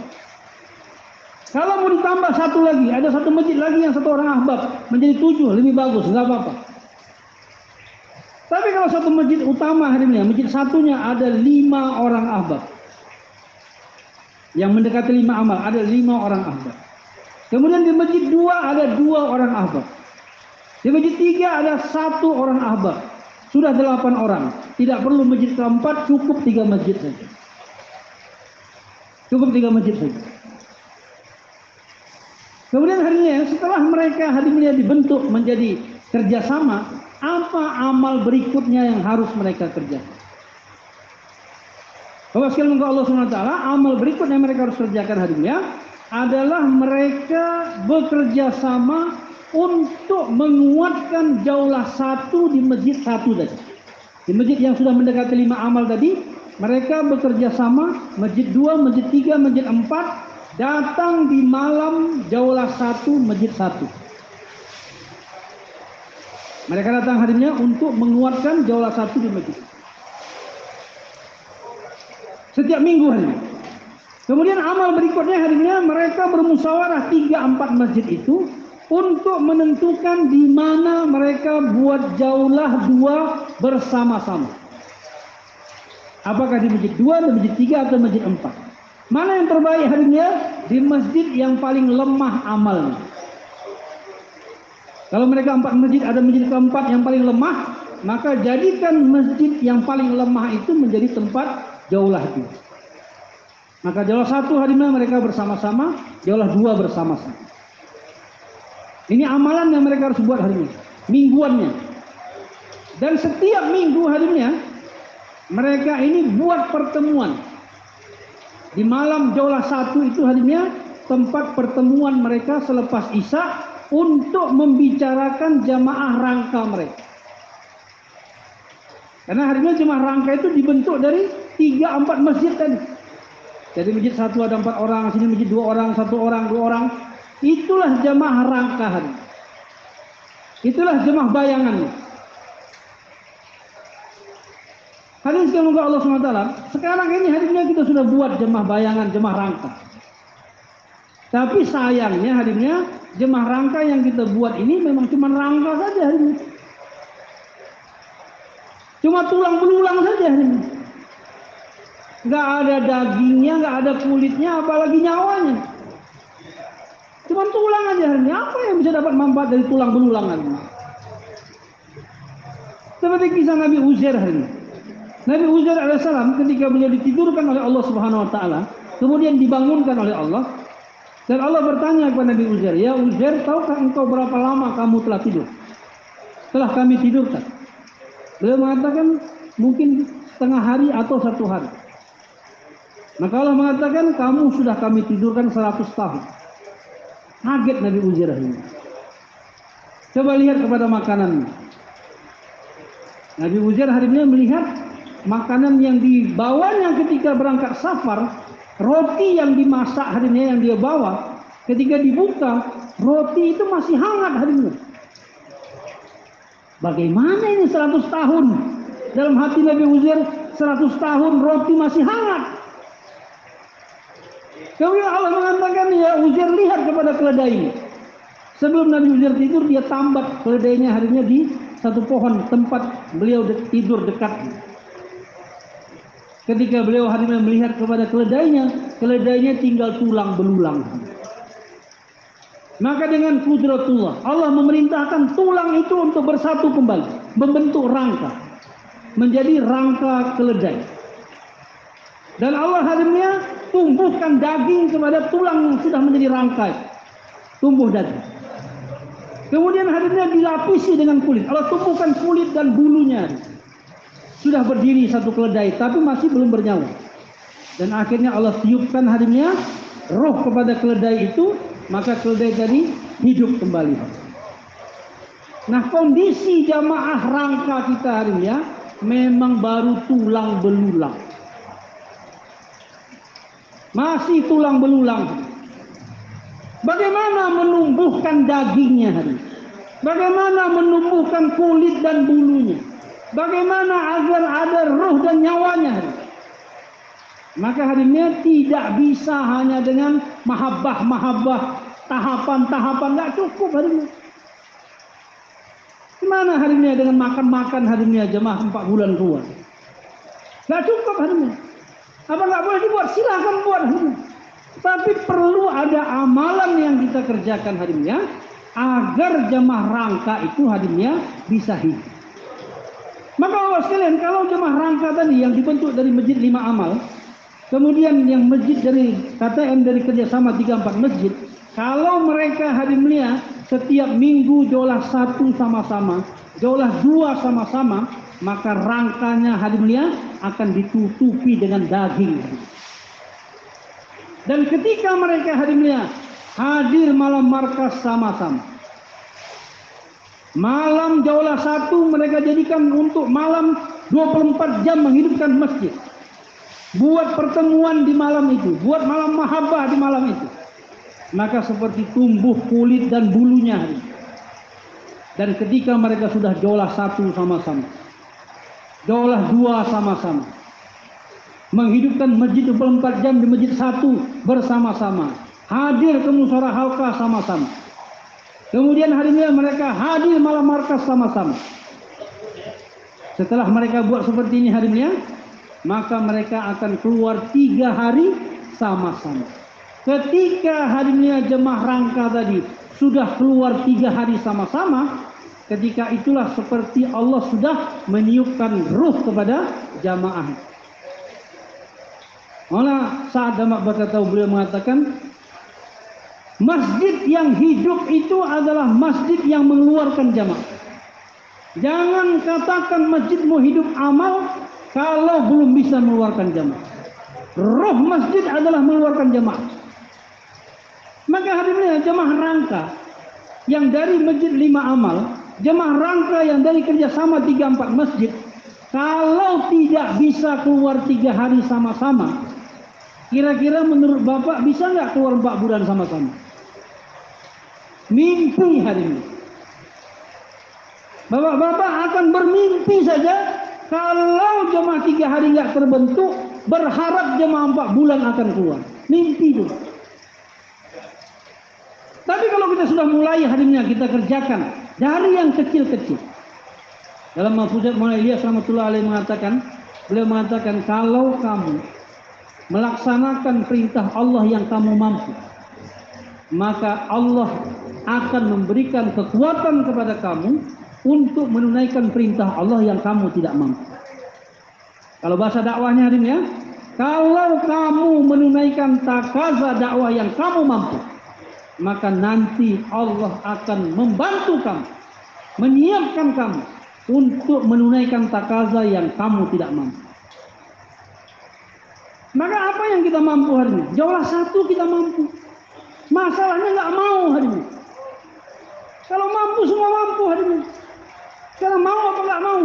Kalau mau ditambah 1 lagi, ada 1 masjid lagi yang 1 orang ahbab, menjadi 7, lebih bagus, nggak apa-apa. Tapi kalau 1 masjid utama hadirinnya, masjid 1-nya ada 5 orang ahbab. Yang mendekati 5 amal, ada 5 orang ahbab. Kemudian di masjid 2 ada 2 orang ahbab. Di masjid 3 ada 1 orang ahbab. Sudah 8 orang. Tidak perlu masjid keempat, cukup 3 masjid saja. Cukup 3 masjid saja. Kemudian hadirinnya setelah mereka hadirinnya dibentuk menjadi kerjasama, apa amal berikutnya yang harus mereka kerjakan? Bapak sekalian Allah SWT, amal berikutnya yang mereka harus kerjakan hadirinnya adalah mereka bekerja sama untuk menguatkan jaulah 1 di masjid 1 tadi. Di masjid yang sudah mendekati 5 amal tadi, mereka bekerja sama, masjid 2, masjid 3, masjid 4, datang di malam jaulah 1, masjid 1. Mereka datang hadirinnya untuk menguatkan jaulah 1 di masjid. Setiap minggu hadirin. Kemudian amal berikutnya hadirinnya mereka bermusyawarah 3-4 masjid itu untuk menentukan di mana mereka buat jaulah 2 bersama-sama. Apakah di masjid 2, di masjid 3 atau masjid 4? Mana yang terbaik hadirinnya? Di masjid yang paling lemah amalnya. Kalau mereka 4 masjid, ada masjid keempat yang paling lemah, maka jadikan masjid yang paling lemah itu menjadi tempat jaulah 2. Maka jaulah 1 hadirinnya mereka bersama-sama, jaulah 2 bersama-sama. Ini amalan yang mereka harus buat hari ini, mingguannya. Dan setiap minggu hadirinnya Mereka ini buat pertemuan. Di malam Jaulah 1 itu harinya tempat pertemuan mereka selepas Isya untuk membicarakan jamaah rangka mereka. Karena harinya jemaah rangka itu dibentuk dari 3-4 masjid tadi. Jadi masjid satu ada 4 orang, sini masjid 2 orang, 1 orang, 2 orang. Itulah jemaah rangka hari. Itulah jemaah bayangan. Hadirin semoga Allah SWT. Sekarang ini hadirinnya kita sudah buat jemaah bayangan, jemaah rangka. Tapi sayangnya hadirinnya jemaah rangka yang kita buat ini memang cuma rangka saja hadirinnya. Cuma tulang belulang saja hadirinnya. Nggak ada dagingnya, nggak ada kulitnya, apalagi nyawanya. Cuma tulang aja hadirinnya. Apa yang bisa dapat manfaat dari tulang belulang hadirinnya? Seperti kisah Nabi Uzair hadirinnya. Nabi Uzair alaihissalam ketika beliau ditidurkan oleh Allah Subhanahu wa taala, kemudian dibangunkan oleh Allah, dan Allah bertanya kepada Nabi Uzair, "Ya Uzair, tahukah engkau berapa lama kamu telah tidur? Telah kami tidurkan." Beliau mengatakan mungkin setengah hari atau 1 hari. Maka Allah mengatakan kamu sudah kami tidurkan 100 tahun. Kaget Nabi Uzair ini. Coba lihat kepada makanannya. Nabi Uzair hari ini melihat makanan yang dibawanya ketika berangkat safar, roti yang dimasak hari ini yang dia bawa, ketika dibuka, roti itu masih hangat hari ini. Bagaimana ini 100 tahun? Dalam hati Nabi Uzair 100 tahun roti masih hangat. Kemudian Allah mengatakan, "Ya Uzair, lihat kepada keledai." Sebelum Nabi Uzair tidur, dia tambat keledainya harinya di satu pohon tempat beliau tidur dekat. Ketika beliau hari ini melihat kepada keledainya tinggal tulang belulang. Maka dengan qudratullah, Allah memerintahkan tulang itu untuk bersatu kembali, membentuk rangka, menjadi rangka keledai. Dan Allah hadirnya tumbuhkan daging kepada tulang yang sudah menjadi rangka, tumbuh daging. Kemudian hadirnya dilapisi dengan kulit. Allah tumbuhkan kulit dan bulunya. Sudah berdiri satu keledai, tapi masih belum bernyawa. Dan akhirnya Allah tiupkan hadirnya roh kepada keledai itu, maka keledai tadi hidup kembali. Nah, kondisi jamaah rangka kita hari ini memang baru tulang belulang. Masih tulang belulang. Bagaimana menumbuhkan dagingnya hari? Bagaimana menumbuhkan kulit dan bulunya? Bagaimana agar ada roh dan nyawanya? Maka hari ini tidak bisa hanya dengan mahabbah, tahapan-tahapan, nggak cukup hari ini. Gimana hari ini dengan makan-makan hari ini jemaah 4 bulan keluar? Nggak cukup hari ini. Apa nggak boleh dibuat? Silahkan buat hari ini. Tapi perlu ada amalan yang kita kerjakan hari ini agar jemaah rangka itu hari ini bisa hidup. Maka Allah sekalian, kalau jemaah rangka tadi yang dibentuk dari masjid 5 amal, kemudian yang masjid dari KTM dari kerjasama 3-4 masjid, kalau mereka hari mulia setiap minggu Jaulah 1 sama-sama, Jaulah 2 sama-sama, maka rangkanya hari mulia akan ditutupi dengan daging. Dan ketika mereka hari mulia hadir malam markas sama-sama, malam Jaulah 1 mereka jadikan untuk malam 24 jam menghidupkan masjid. Buat pertemuan di malam itu, buat malam mahabbah di malam itu. Maka seperti tumbuh kulit dan bulunya. Dan ketika mereka sudah Jaulah 1 sama-sama, Jaulah 2 sama-sama, menghidupkan masjid 24 jam di masjid 1 bersama-sama, hadir ke musyawarah halqah sama-sama. Kemudian hari ini mereka hadir malam markas sama-sama. Setelah mereka buat seperti ini hari ini, maka mereka akan keluar 3 hari sama-sama. Ketika hari ini jemaah rangka tadi sudah keluar 3 hari sama-sama, ketika itulah seperti Allah sudah meniupkan ruh kepada jamaah. Malah saat Damak berkata, beliau mengatakan, masjid yang hidup itu adalah masjid yang mengeluarkan jamaah. Jangan katakan masjidmu hidup amal, kalau belum bisa mengeluarkan jamaah. Roh masjid adalah mengeluarkan jamaah. Maka hadirin jamaah rangka yang dari masjid 5 amal, jamaah rangka yang dari kerjasama 3-4 masjid, kalau tidak bisa keluar 3 hari sama-sama, kira-kira menurut Bapak bisa nggak keluar 4 bulan sama-sama? Mimpi hari ini. Bapak-bapak akan bermimpi saja kalau jemaah 3 hari nggak terbentuk, berharap jemaah 4 bulan akan keluar. Mimpi itu. Tapi kalau kita sudah mulai harinya kita kerjakan dari yang kecil-kecil. Dalam Mahfuzat Maulana Ilyas rahmatullahi alaihi beliau mengatakan kalau kamu melaksanakan perintah Allah yang kamu mampu, maka Allah akan memberikan kekuatan kepada kamu untuk menunaikan perintah Allah yang kamu tidak mampu. Kalau bahasa dakwahnya hari ini ya, kalau kamu menunaikan takaza dakwah yang kamu mampu, maka nanti Allah akan membantu kamu, menyiapkan kamu untuk menunaikan takaza yang kamu tidak mampu. Maka apa yang kita mampu hari ini? Jauhlah satu kita mampu. Masalahnya nggak mau hari ini. Kalau mampu semua mampu hari ini. Kalau mau apa nggak mau?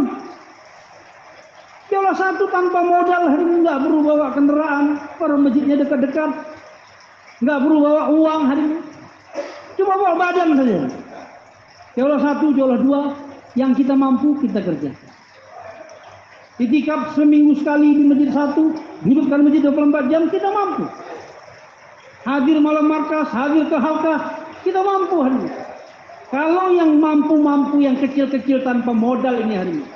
Jauhlah satu tanpa modal hari ini, nggak perlu bawa kendaraan, para masjidnya dekat-dekat, nggak perlu bawa uang hari ini. Cuma bawa badan saja. Jauhlah satu, jauhlah 2, yang kita mampu kita kerja. Itikaf seminggu sekali di masjid 1, hidupkan masjid 24 jam, kita mampu. Hadir malam markas, hadir ke halqah, kita mampu hari ini. Kalau yang mampu-mampu, yang kecil-kecil tanpa modal ini hari ini,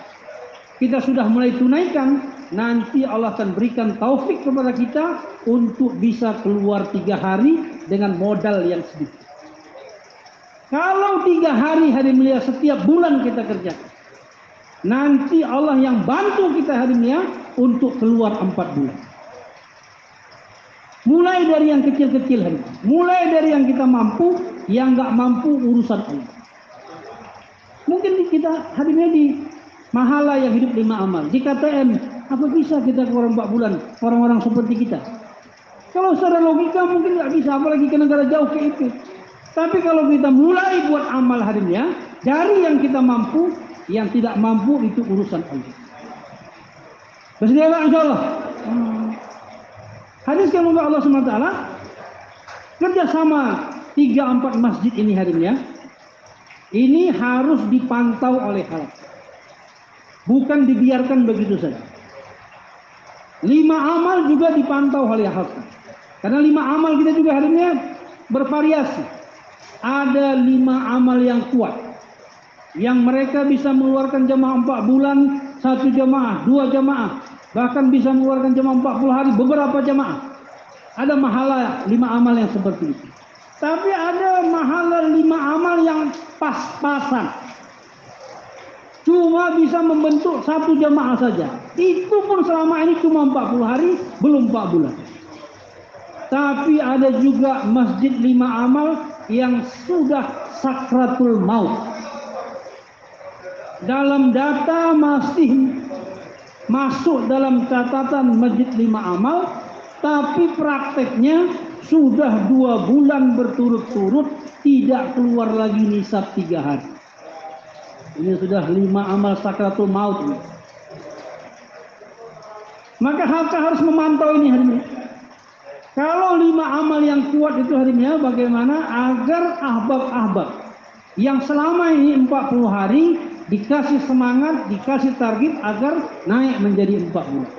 kita sudah mulai tunaikan, nanti Allah akan berikan taufik kepada kita untuk bisa keluar 3 hari dengan modal yang sedikit. Kalau 3 hari mulia setiap bulan kita kerjakan, nanti Allah yang bantu kita hari ini untuk keluar 4 bulan. Mulai dari yang kecil-kecil hari ini, mulai dari yang kita mampu, yang nggak mampu urusan Allah. Mungkin kita hari ini di mahala yang hidup 5 amal, di KTM, apa bisa kita keluar 4 bulan orang-orang seperti kita? Kalau secara logika mungkin nggak bisa, apalagi ke negara jauh ke itu. Tapi kalau kita mulai buat amal hari ini dari yang kita mampu, yang tidak mampu itu urusan Allah. Bersedia Pak insyaallah. Hadis yang membawa Allah SWT kerjasama 3-4 masjid ini hari ini harus dipantau oleh halal, bukan dibiarkan begitu saja. 5 amal juga dipantau oleh halal, karena 5 amal kita juga hari ini bervariasi. Ada 5 amal yang kuat, yang mereka bisa mengeluarkan jamaah 4 bulan, 1 jamaah, 2 jamaah, bahkan bisa mengeluarkan jamaah 40 hari, beberapa jamaah. Ada mahala 5 amal yang seperti itu. Tapi ada mahala 5 amal yang pas-pasan, cuma bisa membentuk 1 jamaah saja. Itu pun selama ini cuma 40 hari, belum 4 bulan. Tapi ada juga masjid 5 amal yang sudah sakratul maut. Dalam data masih masuk dalam catatan masjid 5 amal, tapi prakteknya sudah 2 bulan berturut-turut tidak keluar lagi nisab 3 hari. Ini sudah 5 amal sakratul maut ini. Maka harus memantau ini hari ini. Kalau 5 amal yang kuat itu hari ini bagaimana agar ahbab-ahbab yang selama ini 40 hari dikasih semangat, dikasih target agar naik menjadi 4 bulan.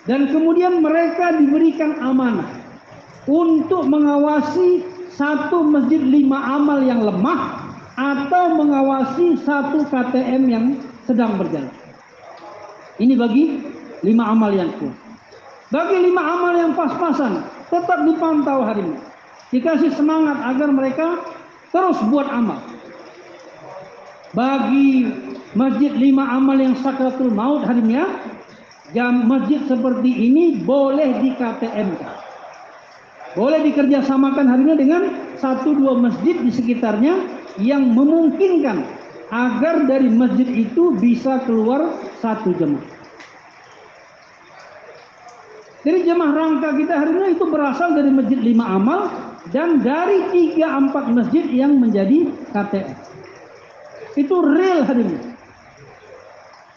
Dan kemudian mereka diberikan amanah untuk mengawasi 1 masjid 5 amal yang lemah atau mengawasi 1 KTM yang sedang berjalan. Ini bagi 5 amal yang kuat. Bagi 5 amal yang pas-pasan tetap dipantau hari ini, dikasih semangat agar mereka terus buat amal. Bagi masjid 5 amal yang sakratul maut hari ini masjid seperti ini boleh di KTM, boleh dikerjasamakan hari ini dengan 1-2 masjid di sekitarnya yang memungkinkan agar dari masjid itu bisa keluar 1 jemaah. Jadi jemaah rangka kita hari ini itu berasal dari Masjid 5 Amal dan dari 3-4 masjid yang menjadi KTM. Itu real hari ini.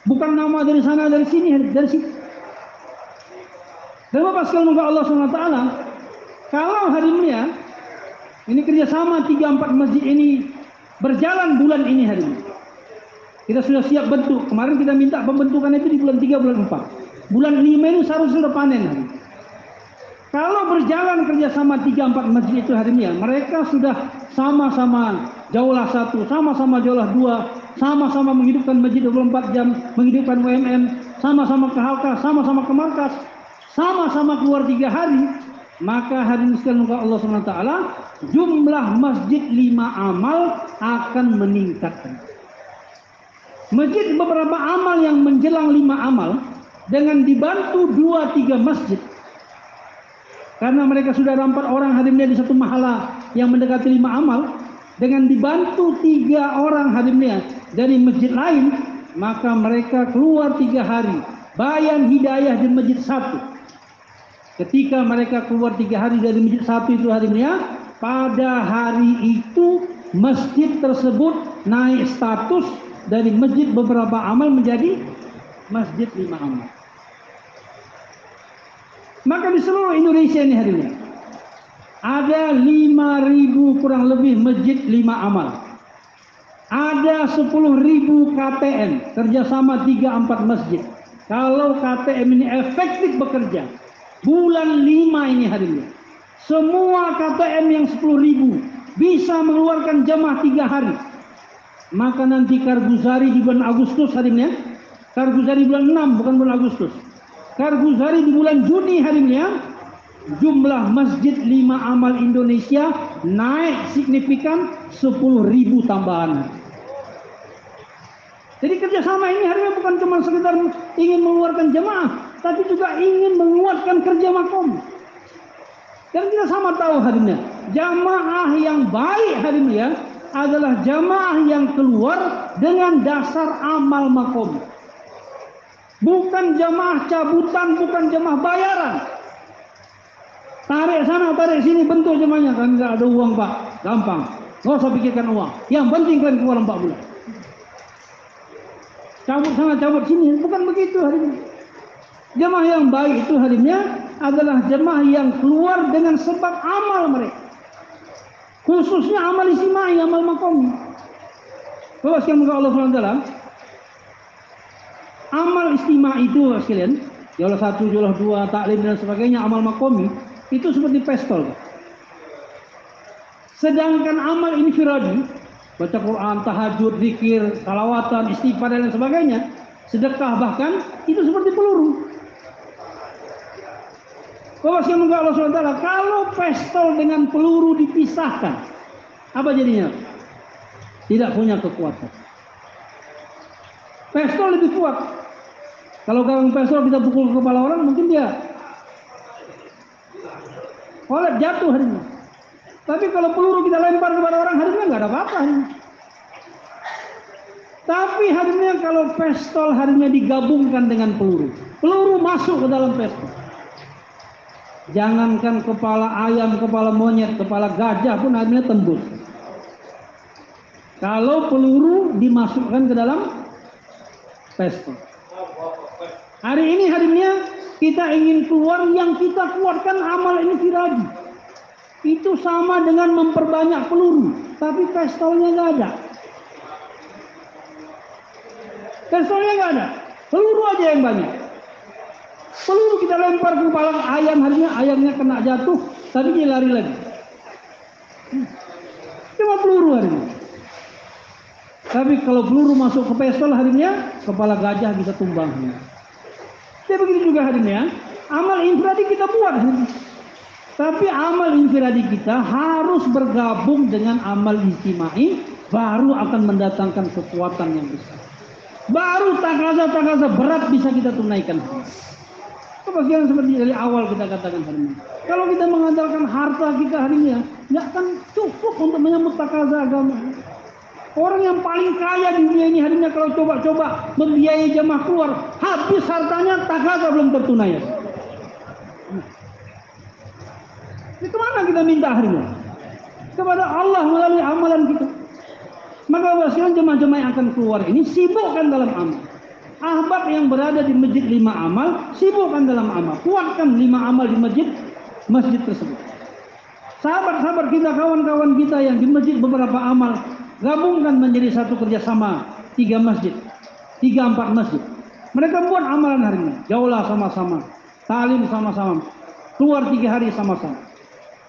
Bukan nama dari sana, dari sini, dari situ. Dan Bapak sekalian, moga Allah SWT, kalau hari ini ya, ini kerjasama 3-4 masjid ini berjalan bulan ini hari ini. Kita sudah siap bentuk. Kemarin kita minta pembentukan itu di bulan 3, bulan 4. Bulan 5 ini seharusnya sudah panen hari. Kalau berjalan kerjasama 3-4 masjid itu hari ini ya, mereka sudah sama-sama jauhlah satu, sama-sama jauhlah dua, sama-sama menghidupkan masjid 24 jam, menghidupkan WMM, sama-sama ke halqa, sama-sama ke markas, sama-sama keluar 3 hari, maka hari ini sekalian Allah SWT, jumlah masjid 5 amal akan meningkat. Masjid beberapa amal yang menjelang 5 amal dengan dibantu 2-3 masjid, karena mereka sudah ada 4 orang hadimnya di satu mahala yang mendekati 5 amal, dengan dibantu 3 orang hadimnya dari masjid lain, maka mereka keluar 3 hari bayan hidayah di masjid 1. Ketika mereka keluar 3 hari dari masjid 1 itu hadimnya, pada hari itu masjid tersebut naik status dari masjid beberapa amal menjadi masjid 5 amal. Maka di seluruh Indonesia ini hari ini ada 5.000 kurang lebih masjid 5 amal. Ada 10.000 KTM kerjasama 3-4 masjid. Kalau KTM ini efektif bekerja bulan 5 ini hari ini, semua KTM yang 10.000 bisa mengeluarkan jamaah 3 hari. Maka nanti Karguzari di bulan Agustus hari ini ya, Karguzari bulan 6 bukan bulan Agustus, Karguzari di bulan Juni hari ini ya, jumlah masjid 5 amal Indonesia naik signifikan 10.000 tambahan. Jadi kerjasama ini hari ini bukan cuma sekedar ingin mengeluarkan jemaah, tapi juga ingin menguatkan kerja makom. Dan kita sama tahu hari ini, jamaah yang baik hari ini ya adalah jamaah yang keluar dengan dasar amal makom. Bukan jamaah cabutan, bukan jamaah bayaran. Tarik sana, tarik sini, bentuk jemaahnya. Kan nggak ada uang Pak, gampang. Nggak usah pikirkan uang. Yang penting kalian keluar 4 bulan. Cabut sana, cabut sini. Bukan begitu hari ini. Jemaah yang baik itu hari ini adalah jemaah yang keluar dengan sebab amal mereka. Khususnya amal istimai, amal makom. Bapak sekalian, Allah SWT, amal istimewa itu sekalian, jaulah 1, jaulah 2, taklim dan sebagainya, amal makomi itu seperti pestol. Sedangkan amal infiradi, baca Quran, tahajud, zikir, salawatan, istighfar dan sebagainya, sedekah bahkan, itu seperti peluru. Bapak sekalian, Allah SWT, kalau pestol dengan peluru dipisahkan, apa jadinya? Tidak punya kekuatan. Pistol lebih kuat. Kalau gang pistol kita pukul kepala orang, mungkin dia kolet jatuh hari ini. Tapi kalau peluru kita lempar kepada orang hari ini nggak ada apa-apa hari ini. Tapi hari ini kalau pistol hari ini digabungkan dengan peluru, peluru masuk ke dalam pistol. Jangankan kepala ayam, kepala monyet, kepala gajah pun hari ini tembus. Kalau peluru dimasukkan ke dalam pistol. Hari ini kita ingin keluar, yang kita keluarkan amal ini firadi. Itu sama dengan memperbanyak peluru, tapi pistolnya nggak ada. Pistolnya nggak ada, peluru aja yang banyak. Peluru kita lempar ke kepala ayam, harinya ayamnya kena jatuh, tapi dia lari lagi. Cuma peluru hari ini. Tapi kalau peluru masuk ke pistol harinya, kepala gajah bisa tumbang. Jadi begitu juga harinya, amal infiradi kita buat hari ini. Tapi amal infiradi kita harus bergabung dengan amal istimai, baru akan mendatangkan kekuatan yang besar. Baru takaza berat bisa kita tunaikan. Kebagian seperti dari awal kita katakan hari ini. Kalau kita mengandalkan harta kita hari ini, nggak akan cukup untuk menyambut takaza agama. Orang yang paling kaya di dunia ini harinya kalau coba-coba membiayai jamaah keluar, habis hartanya takaza belum tertunai. kita minta hari ini? Kepada Allah melalui amalan kita. Maka sekalian jemaah-jemaah yang akan keluar ini sibukkan dalam amal. Ahbab yang berada di masjid 5 amal, sibukkan dalam amal. Kuatkan 5 amal di masjid tersebut. Sahabat-sahabat kita, kawan-kawan kita yang di masjid beberapa amal, gabungkan menjadi satu kerjasama 3 masjid, 3-4 masjid. Mereka buat amalan hari ini. Jauhlah sama-sama, talim sama-sama, keluar 3 hari sama-sama.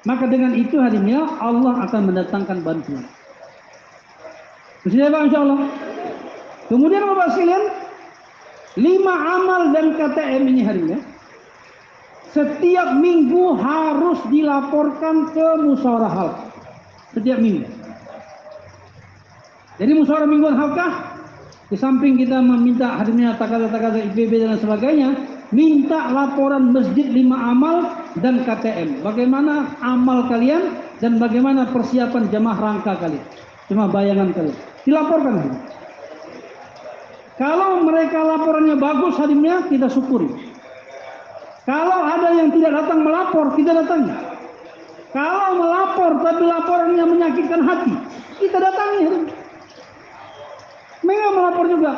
Maka dengan itu hari ini Allah akan mendatangkan bantuan. Bisa Pak, insya Allah. Kemudian Bapak sekalian, 5 amal dan KTM ini hari ini setiap minggu harus dilaporkan ke musyawarah halqah. Setiap minggu. Jadi musyawarah mingguan halqah, di samping kita meminta hari ini takaza-takaza IPB dan sebagainya, minta laporan masjid 5 amal dan KTM. Bagaimana amal kalian dan bagaimana persiapan jamaah rangka kalian, jamaah bayangan kalian. Dilaporkan. Kalau mereka laporannya bagus hadimnya, kita syukuri. Kalau ada yang tidak datang melapor, kita datangi. Kalau melapor tapi laporannya menyakitkan hati, kita datangi. Mereka melapor juga.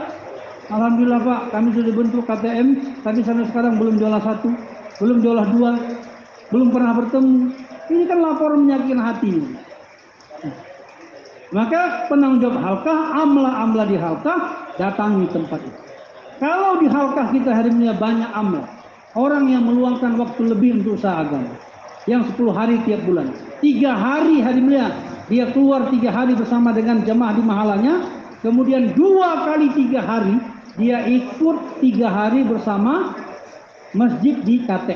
Alhamdulillah Pak, kami sudah bentuk KTM, tapi sampai sekarang belum jualah 1, belum jualah 2, belum pernah bertemu. Ini kan laporan menyakitkan hati. Maka penanggung jawab halqah, amla-amla di halqah, datangi tempat itu. Kalau di halqah kita hari ini banyak amla, orang yang meluangkan waktu lebih untuk usaha agama, yang 10 hari tiap bulan, 3 hari hari ini dia keluar 3 hari bersama dengan jamaah di mahalanya, kemudian 2 kali 3 hari dia ikut 3 hari bersama masjid di KT.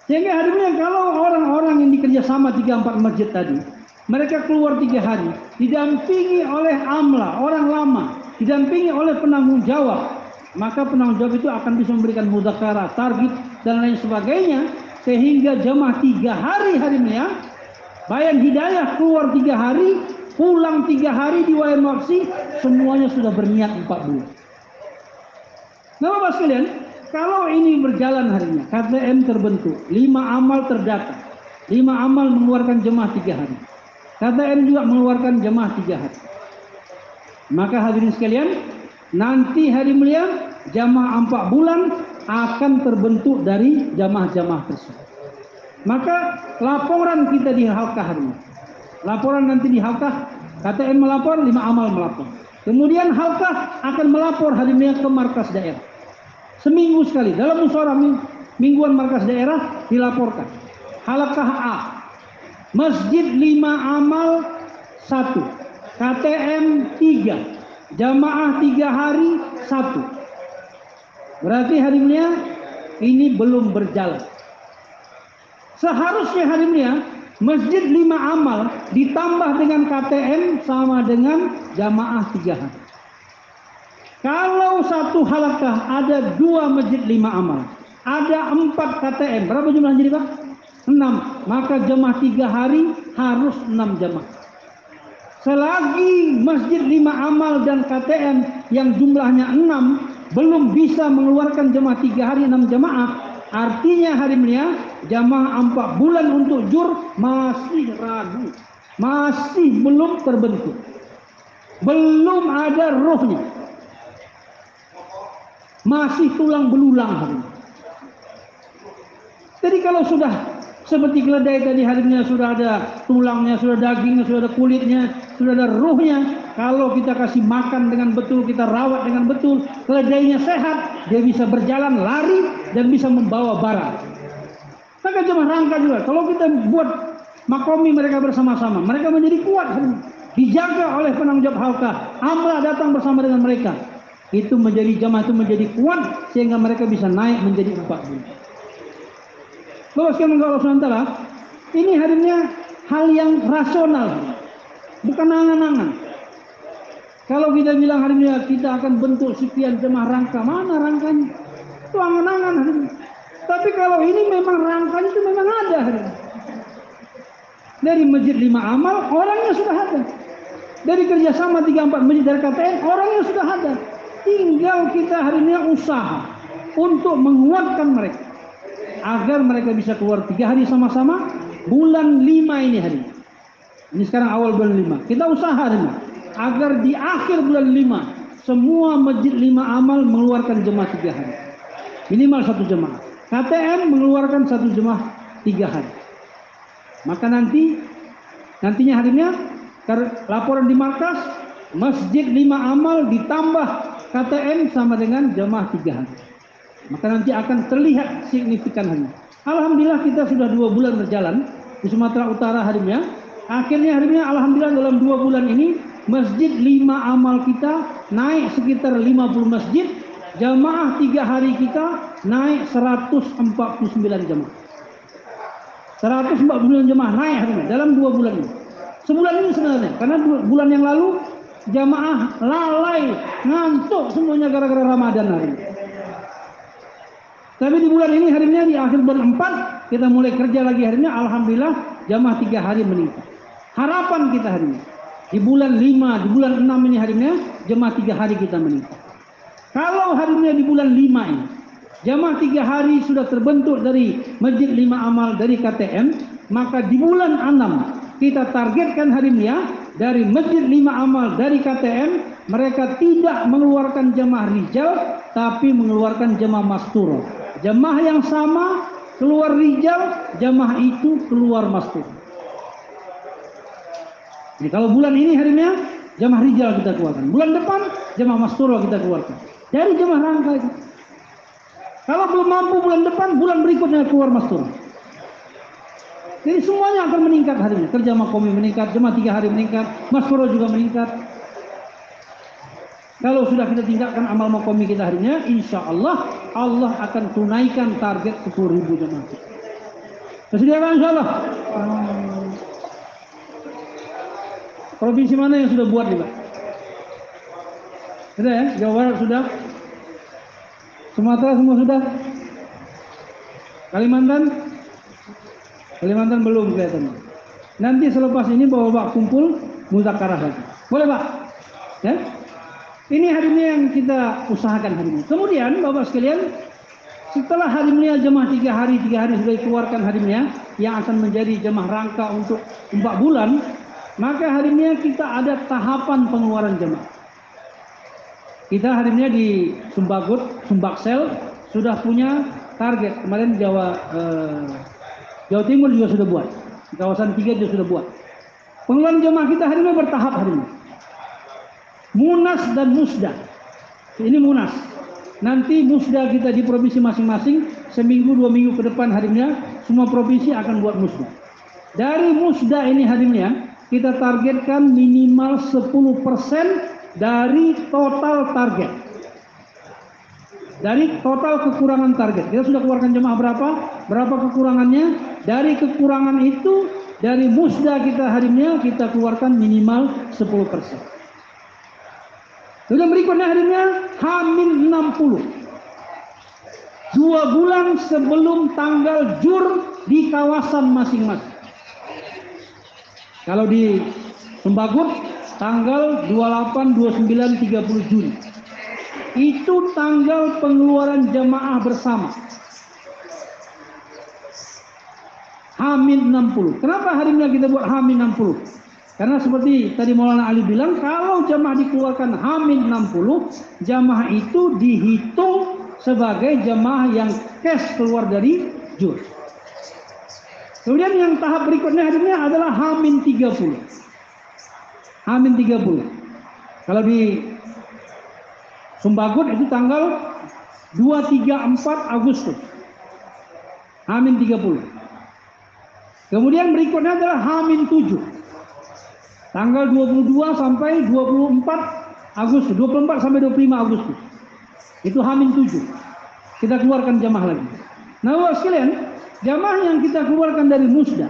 Sehingga hari ini kalau orang-orang yang dikerjasama 3-4 masjid tadi, mereka keluar 3 hari, didampingi oleh amla, orang lama, didampingi oleh penanggung jawab, maka penanggung jawab itu akan bisa memberikan mudzakarah, target, dan lain sebagainya, sehingga jamaah 3 hari ini bayan hidayah keluar 3 hari, pulang 3 hari di wayan waksi, semuanya sudah berniat 4 bulan. Nah Bapak sekalian, kalau ini berjalan harinya, KTM terbentuk, 5 amal terdata, 5 amal mengeluarkan jemaah 3 hari. KTM juga mengeluarkan jemaah 3 hari. Maka hadirin sekalian, nanti hari mulia jamaah 4 bulan akan terbentuk dari jamaah-jamaah tersebut. Maka laporan kita di halqah hari ini. Laporan nanti di halqah, KTM melapor, 5 amal melapor. Kemudian halqah akan melapor hari ini ke markas daerah. Seminggu sekali dalam musyawarah mingguan markas daerah dilaporkan. Halqah A, masjid 5 amal 1, KTM 3, jamaah 3 hari 1. Berarti hari ini belum berjalan. Seharusnya hari ini masjid 5 amal ditambah dengan KTM sama dengan jamaah 3 hari. Kalau satu halaqah ada 2 masjid 5 amal, ada 4 KTM, berapa jumlah jadi Pak? 6, maka jamaah 3 hari harus 6 jamaah. Selagi masjid 5 amal dan KTM yang jumlahnya 6 belum bisa mengeluarkan jamaah 3 hari 6 jamaah, artinya hari ini jamaah 4 bulan untuk jur masih ragu, masih belum terbentuk, belum ada rohnya, masih tulang belulang hari ini. Jadi kalau sudah seperti keledai tadi hari ini sudah ada tulangnya, sudah dagingnya, sudah ada kulitnya, sudah ada ruhnya. Kalau kita kasih makan dengan betul, kita rawat dengan betul, keledainya sehat, dia bisa berjalan, lari, dan bisa membawa barang. Maka jemaah rangka juga, kalau kita buat makomi mereka bersama-sama, mereka menjadi kuat, dijaga oleh penanggung jawab halqah, amlah datang bersama dengan mereka. Itu menjadi jemaah itu menjadi kuat sehingga mereka bisa naik menjadi 4 bulan. Bapak sekalian Allah SWT, ini harinya hal yang rasional, bukan angan-angan. Kalau kita bilang hari ini kita akan bentuk sekian jemaah rangka, mana rangkanya? Itu angan-angan hari ini. Tapi kalau ini memang rangkanya itu memang ada hari ini. Dari masjid 5 amal, orangnya sudah ada. Dari kerjasama 3-4 masjid dari KTM, orangnya sudah ada. Tinggal kita hari ini usaha untuk menguatkan mereka, agar mereka bisa keluar 3 hari sama-sama, bulan 5 ini hari. Ini sekarang awal bulan 5. Kita usaha hari ini agar di akhir bulan 5 semua masjid 5 amal mengeluarkan jemaah 3 hari. Minimal 1 jemaah. KTM mengeluarkan 1 jemaah 3 hari. Maka nantinya harinya laporan di markas masjid 5 amal ditambah KTM sama dengan jemaah 3 hari. Maka nanti akan terlihat signifikan harinya. Alhamdulillah kita sudah 2 bulan berjalan di Sumatera Utara harinya. Akhirnya harinya alhamdulillah dalam 2 bulan ini masjid 5 amal kita naik sekitar 50 masjid. Jamaah 3 hari kita naik 149 jamaah. 149 jamaah naik harinya dalam 2 bulan ini. Sebulan ini sebenarnya, karena bulan yang lalu jamaah lalai, ngantuk semuanya gara-gara Ramadan hari ini. Tapi di bulan ini harinya di akhir bulan 4 kita mulai kerja lagi harinya, alhamdulillah jamaah 3 hari meningkat. Harapan kita hari ini di bulan 5, di bulan 6 ini harinya jamaah 3 hari kita meningkat. Kalau harinya di bulan 5 ini jamaah 3 hari sudah terbentuk dari masjid 5 amal dari KTM, maka di bulan 6 kita targetkan harinya dari masjid 5 amal dari KTM mereka tidak mengeluarkan jamaah rijal tapi mengeluarkan jamaah mastur. Jamaah yang sama keluar rijal, jamaah itu keluar mastur. Jadi kalau bulan ini harinya jamaah rijal kita keluarkan, bulan depan jamaah mastur kita keluarkan dari jamaah rangka itu. Kalau belum mampu bulan depan, bulan berikutnya keluar mastur. Jadi semuanya akan meningkat hari ini. Kerja makomi meningkat, jemaah 3 hari meningkat, masfuro juga meningkat. Kalau sudah kita tingkatkan amal makomi kita harinya, insya Allah Allah akan tunaikan target 10.000 jemaah. Kesediaan insya Allah. Provinsi mana yang sudah buat nih Pak? Sudah ya? Jawa Barat sudah? Sumatera semua sudah? Kalimantan belum kelihatan. Nanti selepas ini bawa kumpul muzakarah lagi. Boleh Pak? Ya? Ini hari ini yang kita usahakan hari ini. Kemudian Bapak sekalian, setelah hari ini jemaah 3 hari sudah dikeluarkan hari ini yang akan menjadi jemaah rangka untuk 4 bulan, maka hari ini kita ada tahapan pengeluaran jemaah. Kita hari ini di Sumbaksel sudah punya target. Kemarin Jawa Timur juga sudah buat. Di kawasan 3 juga sudah buat. Pengeluaran jemaah kita hari ini bertahap hari ini. Munas dan Musda. Ini Munas. Nanti Musda kita di provinsi masing-masing seminggu 2 minggu ke depan hari ini semua provinsi akan buat Musda. Dari Musda ini hari ini kita targetkan minimal 10% dari total target. Dari total kekurangan target. Kita sudah keluarkan jemaah berapa kekurangannya. Dari kekurangan itu, dari Musda kita hari ini kita keluarkan minimal 10%. Kemudian berikutnya hari ini H-60. 2 bulan sebelum tanggal jur di kawasan masing-masing. Kalau di Sembagut tanggal 28, 29, 30 Juni. Itu tanggal pengeluaran jamaah bersama. H-60. Kenapa hari ini kita buat H-60? Karena seperti tadi Maulana Ali bilang, kalau jamaah dikeluarkan H-60, jamaah itu dihitung sebagai jamaah yang cash keluar dari jur. Kemudian yang tahap berikutnya hari ini adalah H-30. H-30. Kalau di Sumbagut itu tanggal 2, 3, 4 Agustus. H-30. Kemudian berikutnya adalah H-7. Tanggal 22 sampai 24 Agustus. 24 sampai 25 Agustus. Itu H-7. Kita keluarkan jamaah lagi. Nah, Bapak sekalian, jamaah yang kita keluarkan dari Musda,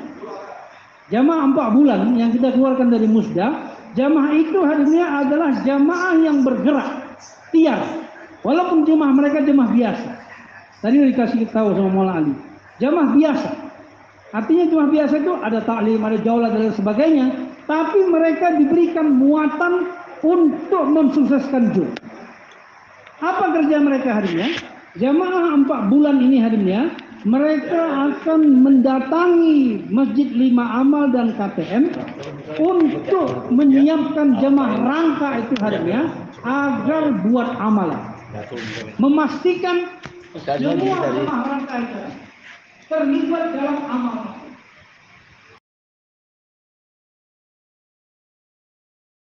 jamaah 4 bulan yang kita keluarkan dari Musda, jamaah itu harinya adalah jamaah yang bergerak, tiar. Walaupun jamaah mereka jamaah biasa. Tadi dikasih tahu sama Maulana Ali. Jamaah biasa. Artinya jamaah biasa itu ada taklim, ada jaulah dan sebagainya. Tapi mereka diberikan muatan untuk mensukseskan jur. Apa kerja mereka harinya? Jamaah 4 bulan ini harinya mereka akan mendatangi Masjid Lima Amal dan KTM untuk menyiapkan jemaah rangka itu harinya agar buat amalan. Memastikan semua jemaah rangka itu terlibat dalam amal.